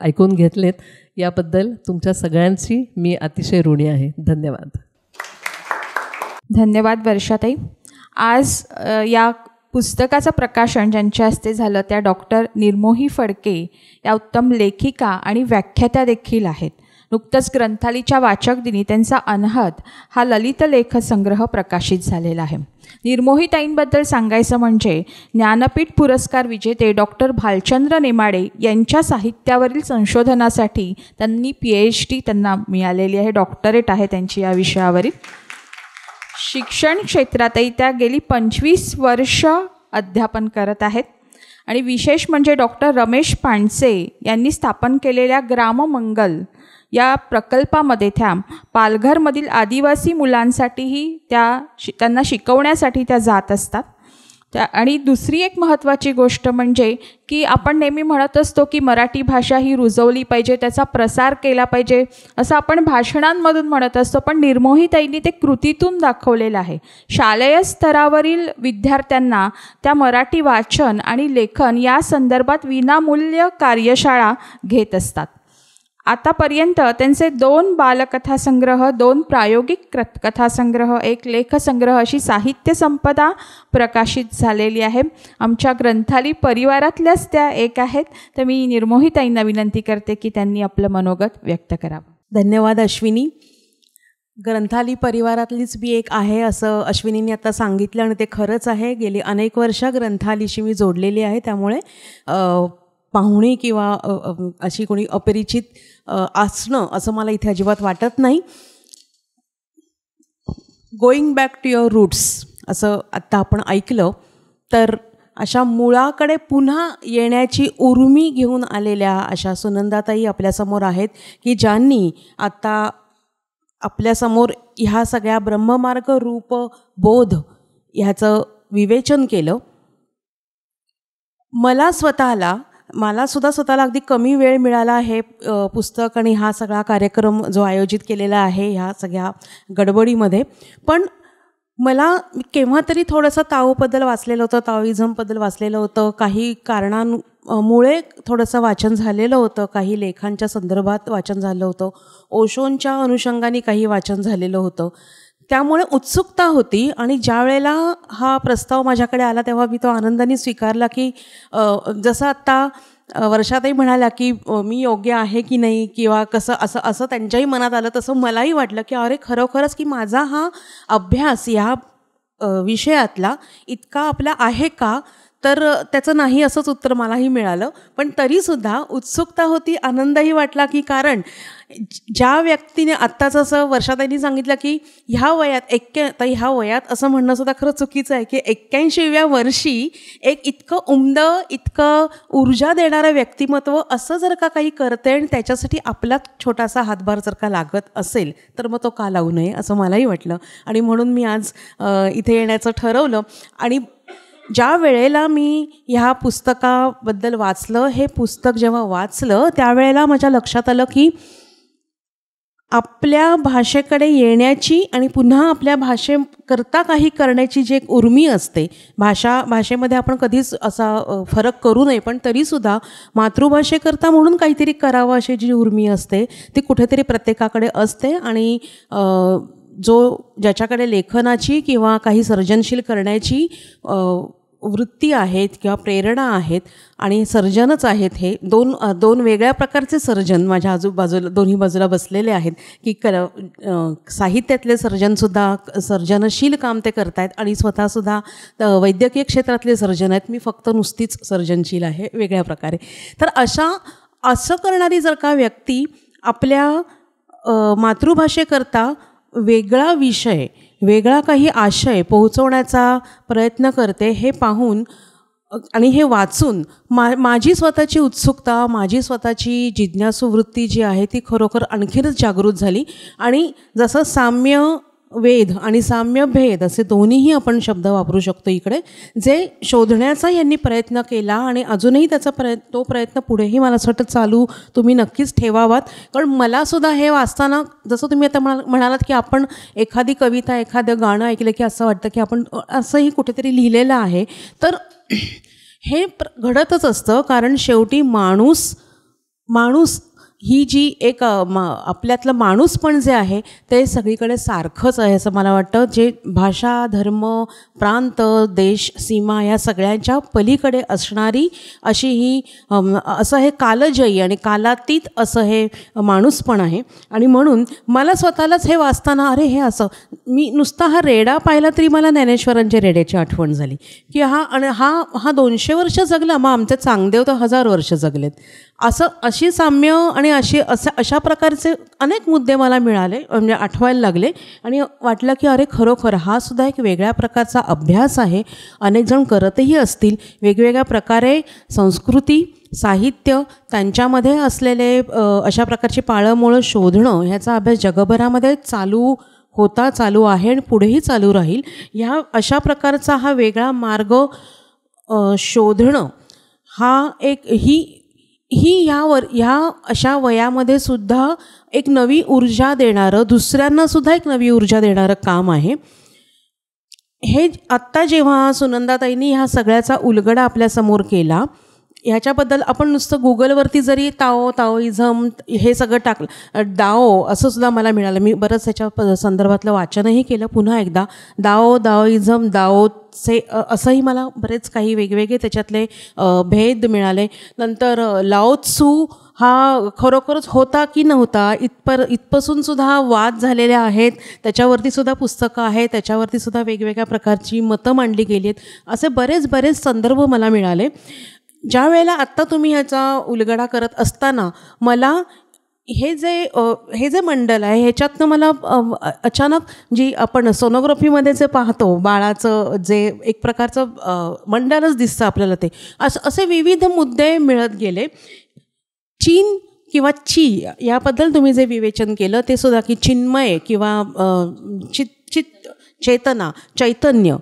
ऐकून घेतलेत याबद्दल तुमच्या सगळ्यांची मी अतिशय ऋणी आहे. धन्यवाद. धन्यवाद वर्षाताई. आज या पुस्तकाचं प्रकाशन ज्यांच्या हस्ते झालं त्या डॉक्टर निर्मोही फडके या उत्तम लेखिका आणि व्याख्यात्या देखील आहेत. नुकतंच ग्रंथालीच्या वाचक दिनी त्यांचा अनहद हा ललित लेखसंग्रह प्रकाशित झालेला आहे. निर्मोहीताईंबद्दल सांगायचं म्हणजे ज्ञानपीठ पुरस्कार विजेते डॉक्टर भालचंद्र नेमाडे यांच्या साहित्यावरील संशोधनासाठी त्यांनी PhD त्यांना मिळालेली आहे, डॉक्टरेट आहे त्यांची या विषयावरील. शिक्षण क्षेत्रातही त्या गेली 25 वर्ष अध्यापन करत आहेत. आणि विशेष म्हणजे डॉक्टर रमेश पांडसे यांनी स्थापन केलेल्या ग्राममंगल या प्रकल्पामध्ये त्या पालघरमधील आदिवासी मुलांसाठीही त्यांना शिकवण्यासाठी त्या जात असतात. आणि दुसरी एक महत्त्वाची गोष्ट म्हणजे की आपण नेहमी म्हणत असतो की मराठी भाषा ही रुजवली पाहिजे, त्याचा प्रसार केला पाहिजे, असं आपण भाषणांमधून म्हणत असतो. पण निर्मोहीताईंनी ते कृतीतून दाखवलेलं आहे. शालेय स्तरावरील विद्यार्थ्यांना त्या मराठी वाचन आणि लेखन या संदर्भात विनामूल्य कार्यशाळा घेत असतात. आतापर्यंत त्यांचे 2 बालकथासंग्रह, 2 प्रायोगिक कथासंग्रह, 1 लेखसंग्रह अशी साहित्य संपदा प्रकाशित झालेली आहे. आमच्या ग्रंथाली परिवारातल्याच त्या एक आहेत. तर मी निर्मोहीताईंना विनंती करते की त्यांनी आपलं मनोगत व्यक्त करावं. धन्यवाद अश्विनी. ग्रंथाली परिवारातलीच मी एक आहे असं अश्विनींनी आता सांगितलं आणि ते खरंच आहे. गेली अनेक वर्ष ग्रंथालीशी मी जोडलेली आहे. त्यामुळे पाहुणे किंवा अशी कोणी अपरिचित असणं असं मला इथे अजिबात वाटत नाही. Going back to your roots असं आत्ता आपण ऐकलं. तर अशा मुळाकडे पुन्हा येण्याची उर्मी घेऊन आलेल्या अशा सुनंदाताई आपल्यासमोर आहेत की ज्यांनी आत्ता आपल्यासमोर ह्या सगळ्या ब्रह्ममार्ग रूप बोध ह्याचं विवेचन केलं. मला स्वतःला अगदी कमी वेळ मिळाला हे पुस्तक आणि हा सगळा कार्यक्रम जो आयोजित केलेला आहे ह्या सगळ्या गडबडीमध्ये. पण मला केव्हा तरी थोडंसं ताओबद्दल वाचलेलं होतं, ताओइझमबद्दल वाचलेलं होतं, काही कारणांमुळे थोडंसं वाचन झालेलं होतं, काही लेखांच्या संदर्भात वाचन झालं होतं, ओशोंच्या अनुषंगाने काही वाचन झालेलं होतं. त्यामुळे उत्सुकता होती आणि ज्या वेळेला हा प्रस्ताव माझ्याकडे आला तेव्हा मी तो आनंदाने स्वीकारला की जसं आत्ता वर्षाताई म्हणाल्या की मी योग्य आहे की नाही किंवा कसं असं त्यांच्याही मनात आलं, तसं मलाही वाटलं की अरे खरोखरच की माझा हा अभ्यास ह्या विषयातला इतका आपला आहे का, तर त्याचं नाही असंच उत्तर मलाही मिळालं. पण तरीसुद्धा उत्सुकता होती, आनंदही वाटला की कारण ज्या व्यक्तीने आत्ताच असं वर्षाताईंनी सांगितलं की ह्या वयात असं म्हणणं सुद्धा खरं चुकीचं आहे की 81व्या वर्षी एक इतकं उमदं, इतकं ऊर्जा देणारं व्यक्तिमत्व असं जर का काही करते आणि त्याच्यासाठी आपला छोटासा हातभार जर का लागत असेल तर मग तो का लावू नये असं मलाही वाटलं. आणि म्हणून मी आज इथे येण्याचं ठरवलं. आणि ज्या वेळेला मी ह्या पुस्तकाबद्दल वाचलं, हे पुस्तक जेव्हा वाचलं त्यावेळेला माझ्या लक्षात आलं की आपल्या भाषेकडे येण्याची आणि पुन्हा आपल्या भाषेकरता काही करण्याची जी एक उर्मी असते, भाषेमध्ये आपण कधीच असा फरक करू नये, पण तरीसुद्धा मातृभाषेकरता म्हणून काहीतरी करावं अशी जी उर्मी असते ती कुठेतरी प्रत्येकाकडे असते. आणि ज्याच्याकडे लेखनाची किंवा काही सर्जनशील करण्याची वृत्ती आहेत किंवा प्रेरणा आहेत आणि सर्जनच आहेत, हे दोन वेगळ्या प्रकारचे सर्जन माझ्या आजूबाजूला दोन्ही बाजूला बसलेले आहेत की साहित्यातले सर्जनसुद्धा सर्जनशील काम ते करत आहेत आणि स्वतःसुद्धा वैद्यकीय क्षेत्रातले सर्जन आहेत. मी फक्त नुसतीच सर्जनशील आहे वेगळ्या प्रकारे. तर असं करणारी जर का व्यक्ती आपल्या मातृभाषेकरता वेगळा विषय, वेगळा काही आशय पोहोचवण्याचा प्रयत्न करते, हे पाहून आणि हे वाचून माझी स्वतःची उत्सुकता, माझी स्वतःची जिज्ञासू वृत्ती जी आहे ती खरोखर आणखीनच जागृत झाली. आणि जसं साम्य वेद आणि साम्य भेद असे दोन्हीही आपण शब्द वापरू शकतो इकडे, जे शोधण्याचा यांनी प्रयत्न केला आणि अजूनही तो प्रयत्न पुढेही मला असं वाटतं चालू तुम्ही नक्कीच ठेवावात. कारण मलासुद्धा हे वाचताना जसं तुम्ही आता म्हणालात की आपण एखादी कविता, एखादं गाणं ऐकलं की असं वाटतं की आपण असंही कुठेतरी लिहिलेलं आहे. तर हे घडतच असतं, कारण शेवटी माणूस ही जी एक आपल्यातलं माणूसपण जे आहे ते सगळीकडे सारखंच आहे असं मला वाटतं. जे भाषा, धर्म, प्रांत, देश, सीमा या सगळ्यांच्या पलीकडे असणारी अशी ही असं हे कालजयी आणि कालातीत असं हे माणूसपण आहे. आणि म्हणून मला स्वतःलाच हे वाचताना अरे हे असं, मी नुसता हा रेडा पाहिला तरी मला ज्ञानेश्वरांच्या रेड्याची आठवण झाली की हा 200 वर्ष जगला, मग आमचे चांगदेव तर 1000 वर्ष जगलेत. अशी साम्य आणि अशा प्रकारचे अनेक मुद्दे मला मिळाले, म्हणजे आठवायला लागले आणि वाटलं की अरे खरोखर हा सुद्धा एक वेगळ्या प्रकारचा अभ्यास आहे. अनेक जण करतही असतील. वेगवेगळ्या प्रकारे संस्कृती, साहित्य, त्यांच्यामध्ये असलेले अशा प्रकारची पाळंमुळं शोधणं ह्याचा अभ्यास जगभरामध्ये चालू होता, चालू आहे आणि पुढेही चालू राहील. ह्या अशा प्रकारचा हा वेगळा मार्ग शोधणं हा एक ह्या अशा वयामध्ये सुद्धा एक नवी ऊर्जा देणारं, दुसऱ्यांनासुद्धा एक नवी ऊर्जा देणारं काम आहे. हे आत्ता जेव्हा सुनंदाताईंनी ह्या सगळ्याचा उलगडा आपल्यासमोर केला, ह्याच्याबद्दल आपण नुसतं गुगलवरती जरी ताओइझम हे सगळं टाकलं, दाओ असं सुद्धा मला मिळालं. मी बरंच ह्याच्या संदर्भातलं वाचनही केलं पुन्हा एकदा. दाओइझम, दाओचे असंही मला बरेच काही वेगवेगळे त्याच्यातले भेद मिळाले. नंतर लाओत्सू हा खरोखरच होता की नव्हता इथपासूनसुद्धा वाद झालेले आहेत. त्याच्यावरती सुद्धा पुस्तकं आहेत, त्याच्यावरती सुद्धा वेगवेगळ्या प्रकारची मतं मांडली गेली आहेत. असे बरेच संदर्भ मला मिळाले. ज्या वेळेला आत्ता तुम्ही ह्याचा उलगडा करत असताना मला हे जे मंडल आहे ह्याच्यातनं मला अचानक जी आपण सोनोग्राफीमध्ये जे पाहतो बाळाचं जे एक प्रकारचं मंडलच दिसतं आपल्याला, ते असे विविध मुद्दे मिळत गेले. चीन किंवा ची याबद्दल तुम्ही जे विवेचन केलं ते सुद्धा, की चिन्मय किंवा चेतना, चैतन्य,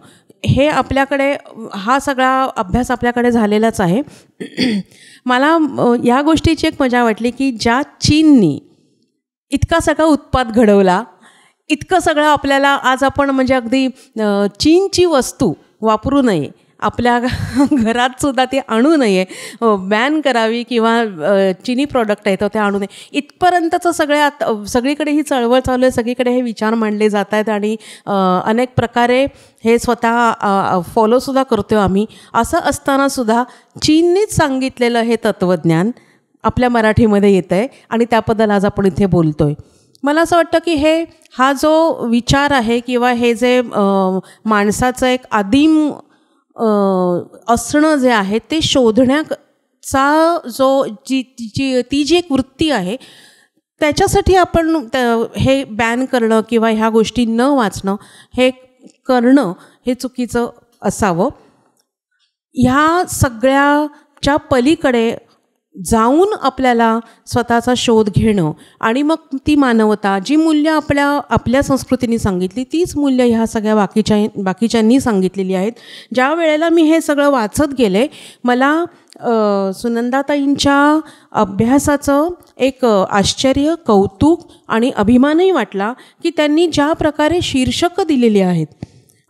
हे आपल्याकडे हा सगळा अभ्यास आपल्याकडे झालेलाच आहे. मला या गोष्टीची एक मजा वाटली की ज्या चीननी इतका सगळा उत्पाद घडवला, इतकं सगळं आपल्याला आज आपण म्हणजे अगदी चीनची वस्तू वापरू नये, आपल्या घरात सुद्धा ते आणू नये, बॅन करावी किंवा चिनी प्रॉडक्ट आहे तर ते आणू नये, इथपर्यंतचं सगळीकडे ही चळवळ चालू आहे, सगळीकडे हे विचार मांडले जात आहेत आणि अनेक प्रकारे हे स्वतः फॉलोसुद्धा करतो आम्ही. असं असतानासुद्धा चीननीच सांगितलेलं हे तत्त्वज्ञान आपल्या मराठीमध्ये येतं आहे आणि त्याबद्दल आज आपण इथे बोलतो आहे. मला असं वाटतं की हा जो विचार आहे किंवा हे जे माणसाचं एक आदिम असणं जे आहे ते शोधण्याचा ती जी एक वृत्ती आहे, त्याच्यासाठी आपण हे बॅन करणं किंवा ह्या गोष्टी न वाचणं हे करणं हे चुकीचं असावं. ह्या सगळ्याच्या पलीकडे जाऊन आपल्याला स्वतःचा शोध घेणं आणि मग ती मानवता, जी मूल्य आपल्या संस्कृतीने सांगितली तीच मूल्य ह्या सगळ्या बाकीच्यांनी सांगितलेली आहेत. ज्या वेळेला मी हे सगळं वाचत गेले, मला सुनंदाताईंच्या अभ्यासाचं एक आश्चर्य, कौतुक आणि अभिमानही वाटला की त्यांनी ज्या प्रकारे शीर्षकं दिलेली आहेत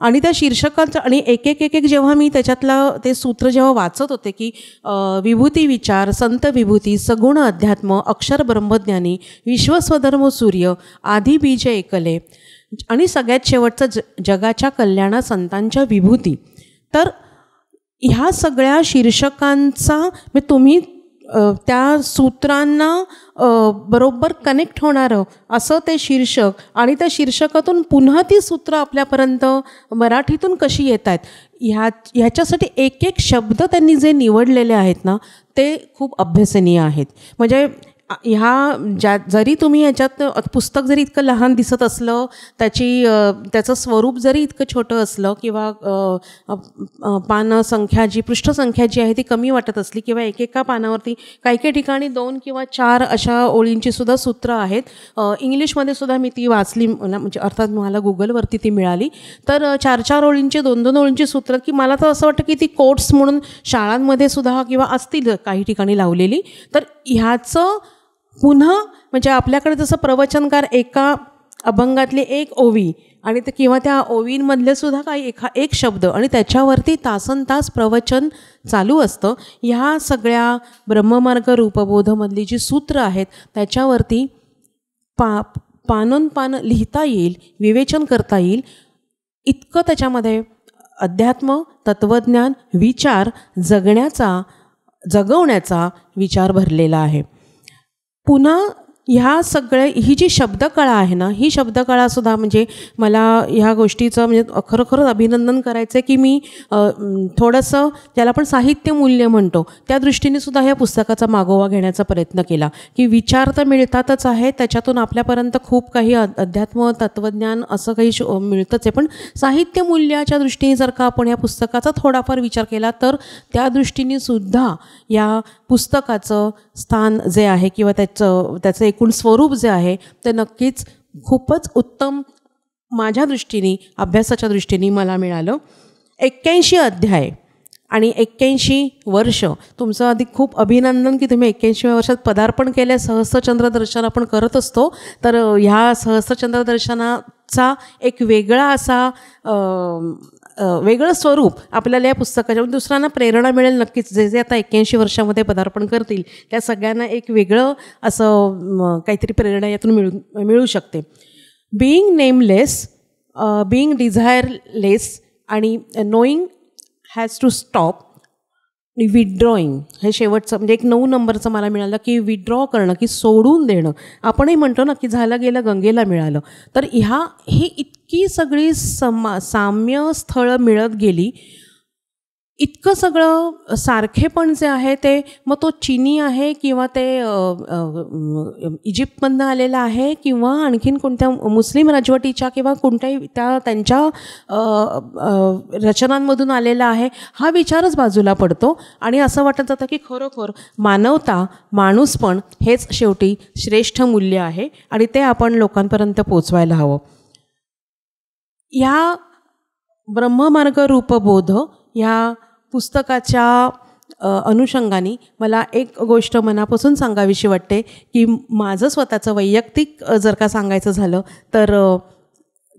आणि त्या शीर्षकांचं आणि एक जेव्हा मी त्याच्यातलं ते सूत्र जेव्हा वाचत होते की विभूती विचार, संत विभूती, सगुण अध्यात्म, अक्षर ब्रह्मज्ञानी, विश्वस्वधर्म सूर्य, आधी बीज एकले आणि सगळ्यात शेवटचं जगाच्या कल्याणा संतांच्या विभूती. तर ह्या सगळ्या शीर्षकांचा तुम्ही त्या सूत्रांना बरोबर कनेक्ट होणारं असं ते शीर्षक आणि त्या शीर्षकातून पुन्हा ती सूत्र आपल्यापर्यंत मराठीतून कशी येत आहेत ह्याच्यासाठी एक शब्द त्यांनी जे निवडलेले आहेत ना ते खूप अभ्यासनीय आहेत. म्हणजे जरी तुम्ही ह्याच्यात पुस्तक जरी इतकं लहान दिसत असलं, त्याचं स्वरूप जरी इतकं छोटं असलं किंवा पानसंख्या पृष्ठसंख्या जी आहे ती कमी वाटत असली किंवा एकेका पानावरती काही ठिकाणी 2 किंवा 4 अशा ओळींची सुद्धा सूत्र आहेत. इंग्लिशमध्ये सुद्धा मी ती वाचली, म्हणजे अर्थात मला गुगलवरती ती मिळाली. तर 4 ओळींची 2 ओळींची सूत्र, की मला तर असं वाटतं की ती कोट्स म्हणून शाळांमध्ये सुद्धा किंवा असतील काही ठिकाणी लावलेली. तर ह्याचं पुन्हा म्हणजे आपल्याकडे जसं प्रवचनकार एका अभंगातली एक ओवी आणि किंवा त्या ओवींमधले सुद्धा काही एक शब्द आणि त्याच्यावरती तासनतास प्रवचन चालू असतं. ह्या सगळ्या ब्रह्ममार्ग रूपबोधमधली जी सूत्र आहेत त्याच्यावरती पानोन लिहिता येईल, विवेचन करता येईल, इतकं त्याच्यामध्ये अध्यात्म, तत्त्वज्ञान, विचार, जगवण्याचा विचार भरलेला आहे. पुन्हा ही जी शब्दकळा आहे ना, ही शब्दकळासुद्धा म्हणजे मला ह्या गोष्टीचं म्हणजे खरोखरच अभिनंदन करायचं आहे की मी थोडंसं ज्याला आपण साहित्य मूल्य म्हणतो त्या दृष्टीने सुद्धा ह्या पुस्तकाचा मागोवा घेण्याचा प्रयत्न केला की विचार तर मिळतातच आहे, त्याच्यातून आपल्यापर्यंत खूप काही अध्यात्म, तत्त्वज्ञान असं काही मिळतंच आहे, पण साहित्य मूल्याच्या दृष्टीने जर का आपण या पुस्तकाचा थोडाफार विचार केला तर त्या दृष्टीने सुद्धा या पुस्तकाचं स्थान जे आहे किंवा त्याचं एकूण स्वरूप जे आहे ते नक्कीच खूपच उत्तम माझ्या दृष्टीने, अभ्यासाच्या दृष्टीने मला मिळालं. 81 अध्याय आणि 81 वर्ष. तुमचं आधी खूप अभिनंदन की तुम्ही 81व्या वर्षात पदार्पण केलं. सहस्त्रचंद्र दर्शन आपण करत असतो, तर ह्या सहस्त्रचंद्र दर्शनाचा एक वेगळा असा वेगळं स्वरूप आपल्याला या पुस्तकाच्या दुसऱ्यांना प्रेरणा मिळेल नक्कीच. जे जे आता 81 वर्षामध्ये पदार्पण करतील त्या सगळ्यांना एक वेगळं असं काहीतरी प्रेरणा यातून मिळू शकते. बीइंग नेमलेस, बीइंग डिझायरलेस आणि knowing has to stop, withdrawing हे शेवटचं म्हणजे एक 9 नंबरचं मला मिळालं की विथड्रॉ करणं, की सोडून देणं. आपणही म्हणतो ना की झालं गेलं गंगेला मिळालं. तर ही इतकी सगळी साम्य स्थळं मिळत गेली, इतकं सगळं सारखेपण जे आहे ते, मग तो चीनी आहे किंवा ते इजिप्तमधनं आलेलं आहे किंवा आणखीन कोणत्या मुस्लिम राजवटीच्या किंवा कोणत्याही त्यांच्या रचनांमधून आलेला आहे, हा विचारच बाजूला पडतो. आणि असं वाटत जातं की खरोखर मानवता, माणूसपण हेच शेवटी श्रेष्ठ मूल्य आहे आणि ते आपण लोकांपर्यंत पोचवायला हवं. ह्या ब्रह्ममार्ग रूपबोध ह्या पुस्तकाच्या अनुषंगाने मला एक गोष्ट मनापासून सांगावीशी वाटते की माझं स्वतःचं वैयक्तिक जर का सांगायचं झालं तर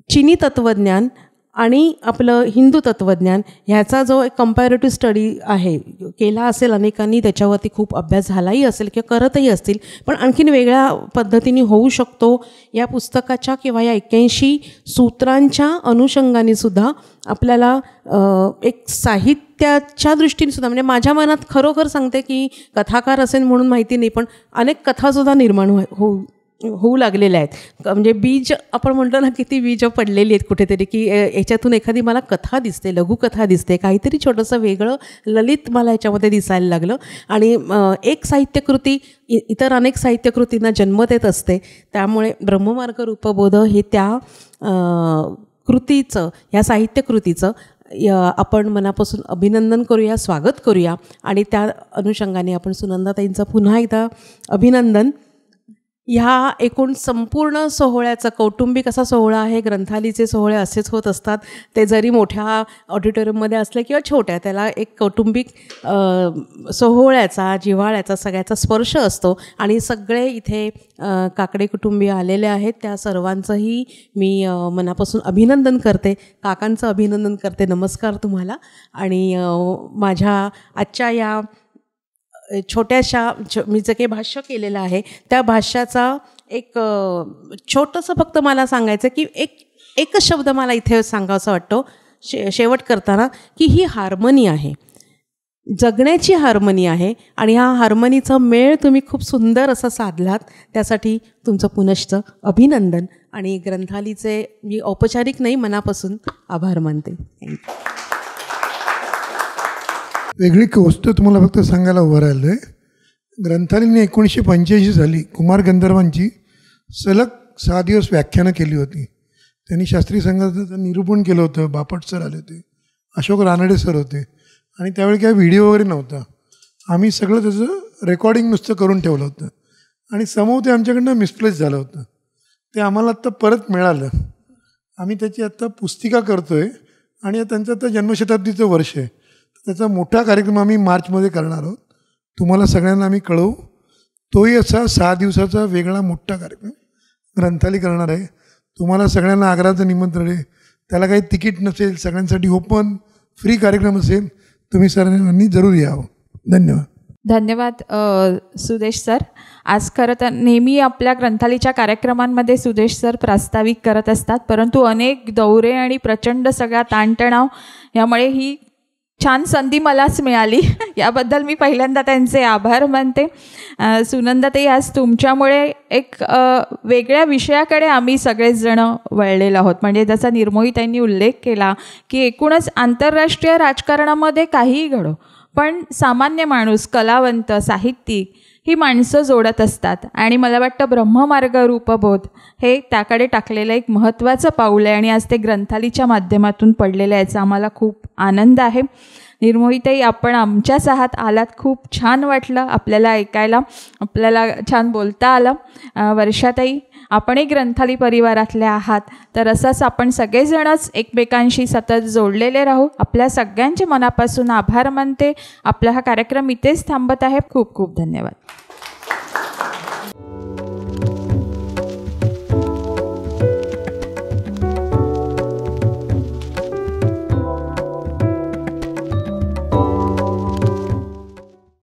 चिनी तत्त्वज्ञान आणि आपलं हिंदू तत्त्वज्ञान ह्याचा जो एक कंपॅरेटिव्ह स्टडी आहे, केला असेल अनेकांनी, त्याच्यावरती खूप अभ्यास झालाही असेल किंवा करतही असतील, पण आणखीन वेगळ्या पद्धतीने होऊ शकतो. या पुस्तकाच्या किंवा या 81 सूत्रांच्या अनुषंगाने सुद्धा आपल्याला एक साहित्याच्या दृष्टीने सुद्धा, म्हणजे माझ्या मनात खरोखर सांगते की कथाकार असेल म्हणून माहिती नाही, पण अनेक कथासुद्धा निर्माण होऊ लागलेल्या आहेत. म्हणजे बीज आपण म्हणतो ना, किती बीज पडलेली आहेत कुठेतरी, की याच्यातून एखादी मला कथा दिसते, लघुकथा दिसते, काहीतरी छोटंसं वेगळं ललित मला याच्यामध्ये दिसायला लागलं. आणि एक साहित्यकृती इतर अनेक साहित्यकृतींना जन्म देत असते. त्यामुळे ब्रह्ममार्ग रूपबोध हे त्या कृतीचं, या साहित्यकृतीचं आपण मनापासून अभिनंदन करूया, स्वागत करूया. आणि त्या अनुषंगाने आपण सुनंदाताईंचं पुन्हा एकदा अभिनंदन. ह्या एकूण संपूर्ण सोहळ्याचा कौटुंबिक असा सोहळा आहे. ग्रंथालीचे सोहळे असेच होत असतात. ते जरी मोठ्या ऑडिटोरियममध्ये असले किंवा छोट्या, त्याला एक कौटुंबिक सोहळ्याचा, जिव्हाळ्याचा सगळ्याचा स्पर्श असतो. आणि सगळे इथे काकडे कुटुंबीय आलेले आहेत, त्या सर्वांचंही मी मनापासून अभिनंदन करते. काकांचं अभिनंदन करते. नमस्कार तुम्हाला. आणि माझ्या आजच्या या छोट्याशा मी जे काही भाष्य केलेलं आहे त्या भाष्याचा एक छोटंसं फक्त मला सांगायचं की एकच शब्द मला इथे सांगावासा वाटतो शेवट करताना, की ही हार्मनी आहे, जगण्याची हार्मनी आहे. आणि ह्या हार्मनीचा मेळ तुम्ही खूप सुंदर असा साधलात, त्यासाठी तुमचं पुनश्च अभिनंदन. आणि ग्रंथालीचे मी औपचारिक नाही, मनापासून आभार मानते. थँक्यू. वेगळी गोष्ट तुम्हाला फक्त सांगायला उभं राहिलं आहे. ग्रंथालीने 1985 साली कुमार गंधर्वांची सलग 6 दिवस व्याख्यानं केली होती. त्यांनी शास्त्रीय संगीताचं निरूपण केलं होतं. बापट सर आले होते, अशोक रानडे सर होते. आणि त्यावेळी काय व्हिडिओ वगैरे नव्हता. आम्ही सगळं त्याचं रेकॉर्डिंग नुसतं करून ठेवलं होतं. आणि समोर ते आमच्याकडनं मिसप्लेस झालं होतं. ते आम्हाला आत्ता परत मिळालं. आम्ही त्याची आत्ता पुस्तिका करतो आहे. आणि त्यांचं आता जन्मशताब्दीचं वर्ष आहे. त्याचा मोठा कार्यक्रम आम्ही मार्चमध्ये करणार आहोत. तुम्हाला सगळ्यांना आम्ही कळवू. तोही असा 6 दिवसाचा वेगळा मोठा कार्यक्रम ग्रंथाली करणार आहे. तुम्हाला सगळ्यांना आग्रहाचं निमंत्रण आहे. त्याला काही तिकीट नसेल, सगळ्यांसाठी ओपन फ्री कार्यक्रम असेल. तुम्ही सर्वांनी जरूर यावं. धन्यवाद. धन्यवाद सुदेश सर. आज खरं तर नेहमी आपल्या ग्रंथालीच्या कार्यक्रमांमध्ये सुदेश सर प्रास्ताविक करत असतात, परंतु अनेक दौरे आणि प्रचंड सगळा ताणतणाव यामुळे ही छान संधी मलाच मिळाली. याबद्दल मी पहिल्यांदा त्यांचे आभार मानते. सुनंदाताई, आज तुमच्यामुळे एक वेगळ्या विषयाकडे आम्ही सगळेच जण वळलेलो आहोत. म्हणजे जसा निर्मोहीताईंनी उल्लेख केला की एकूणच आंतरराष्ट्रीय राजकारणामध्ये काहीही घडो, पण सामान्य माणूस, कलावंत, साहित्यिक ही माणसं जोडत असतात. आणि मला वाटतं ब्रह्ममार्ग रूपबोध हे त्याकडे टाकलेलं एक महत्त्वाचं पाऊल आहे. आणि आज ते ग्रंथालीच्या माध्यमातून पडलेलं आहे, याचा आम्हाला खूप आनंद आहे. निर्मोहीताई, आपण आमच्याच आहात, आलात, खूप छान वाटलं आपल्याला ऐकायला, आपल्याला छान बोलता आलं. वर्षाताई, आपणही ग्रंथाली परिवारातले आहात, तर असंच आपण सगळेजणच एकमेकांशी सतत जोडलेले राहू. आपल्या सगळ्यांचे मनापासून आभार मानते. आपला हा कार्यक्रम इथेच थांबत आहे. खूप खूप धन्यवाद.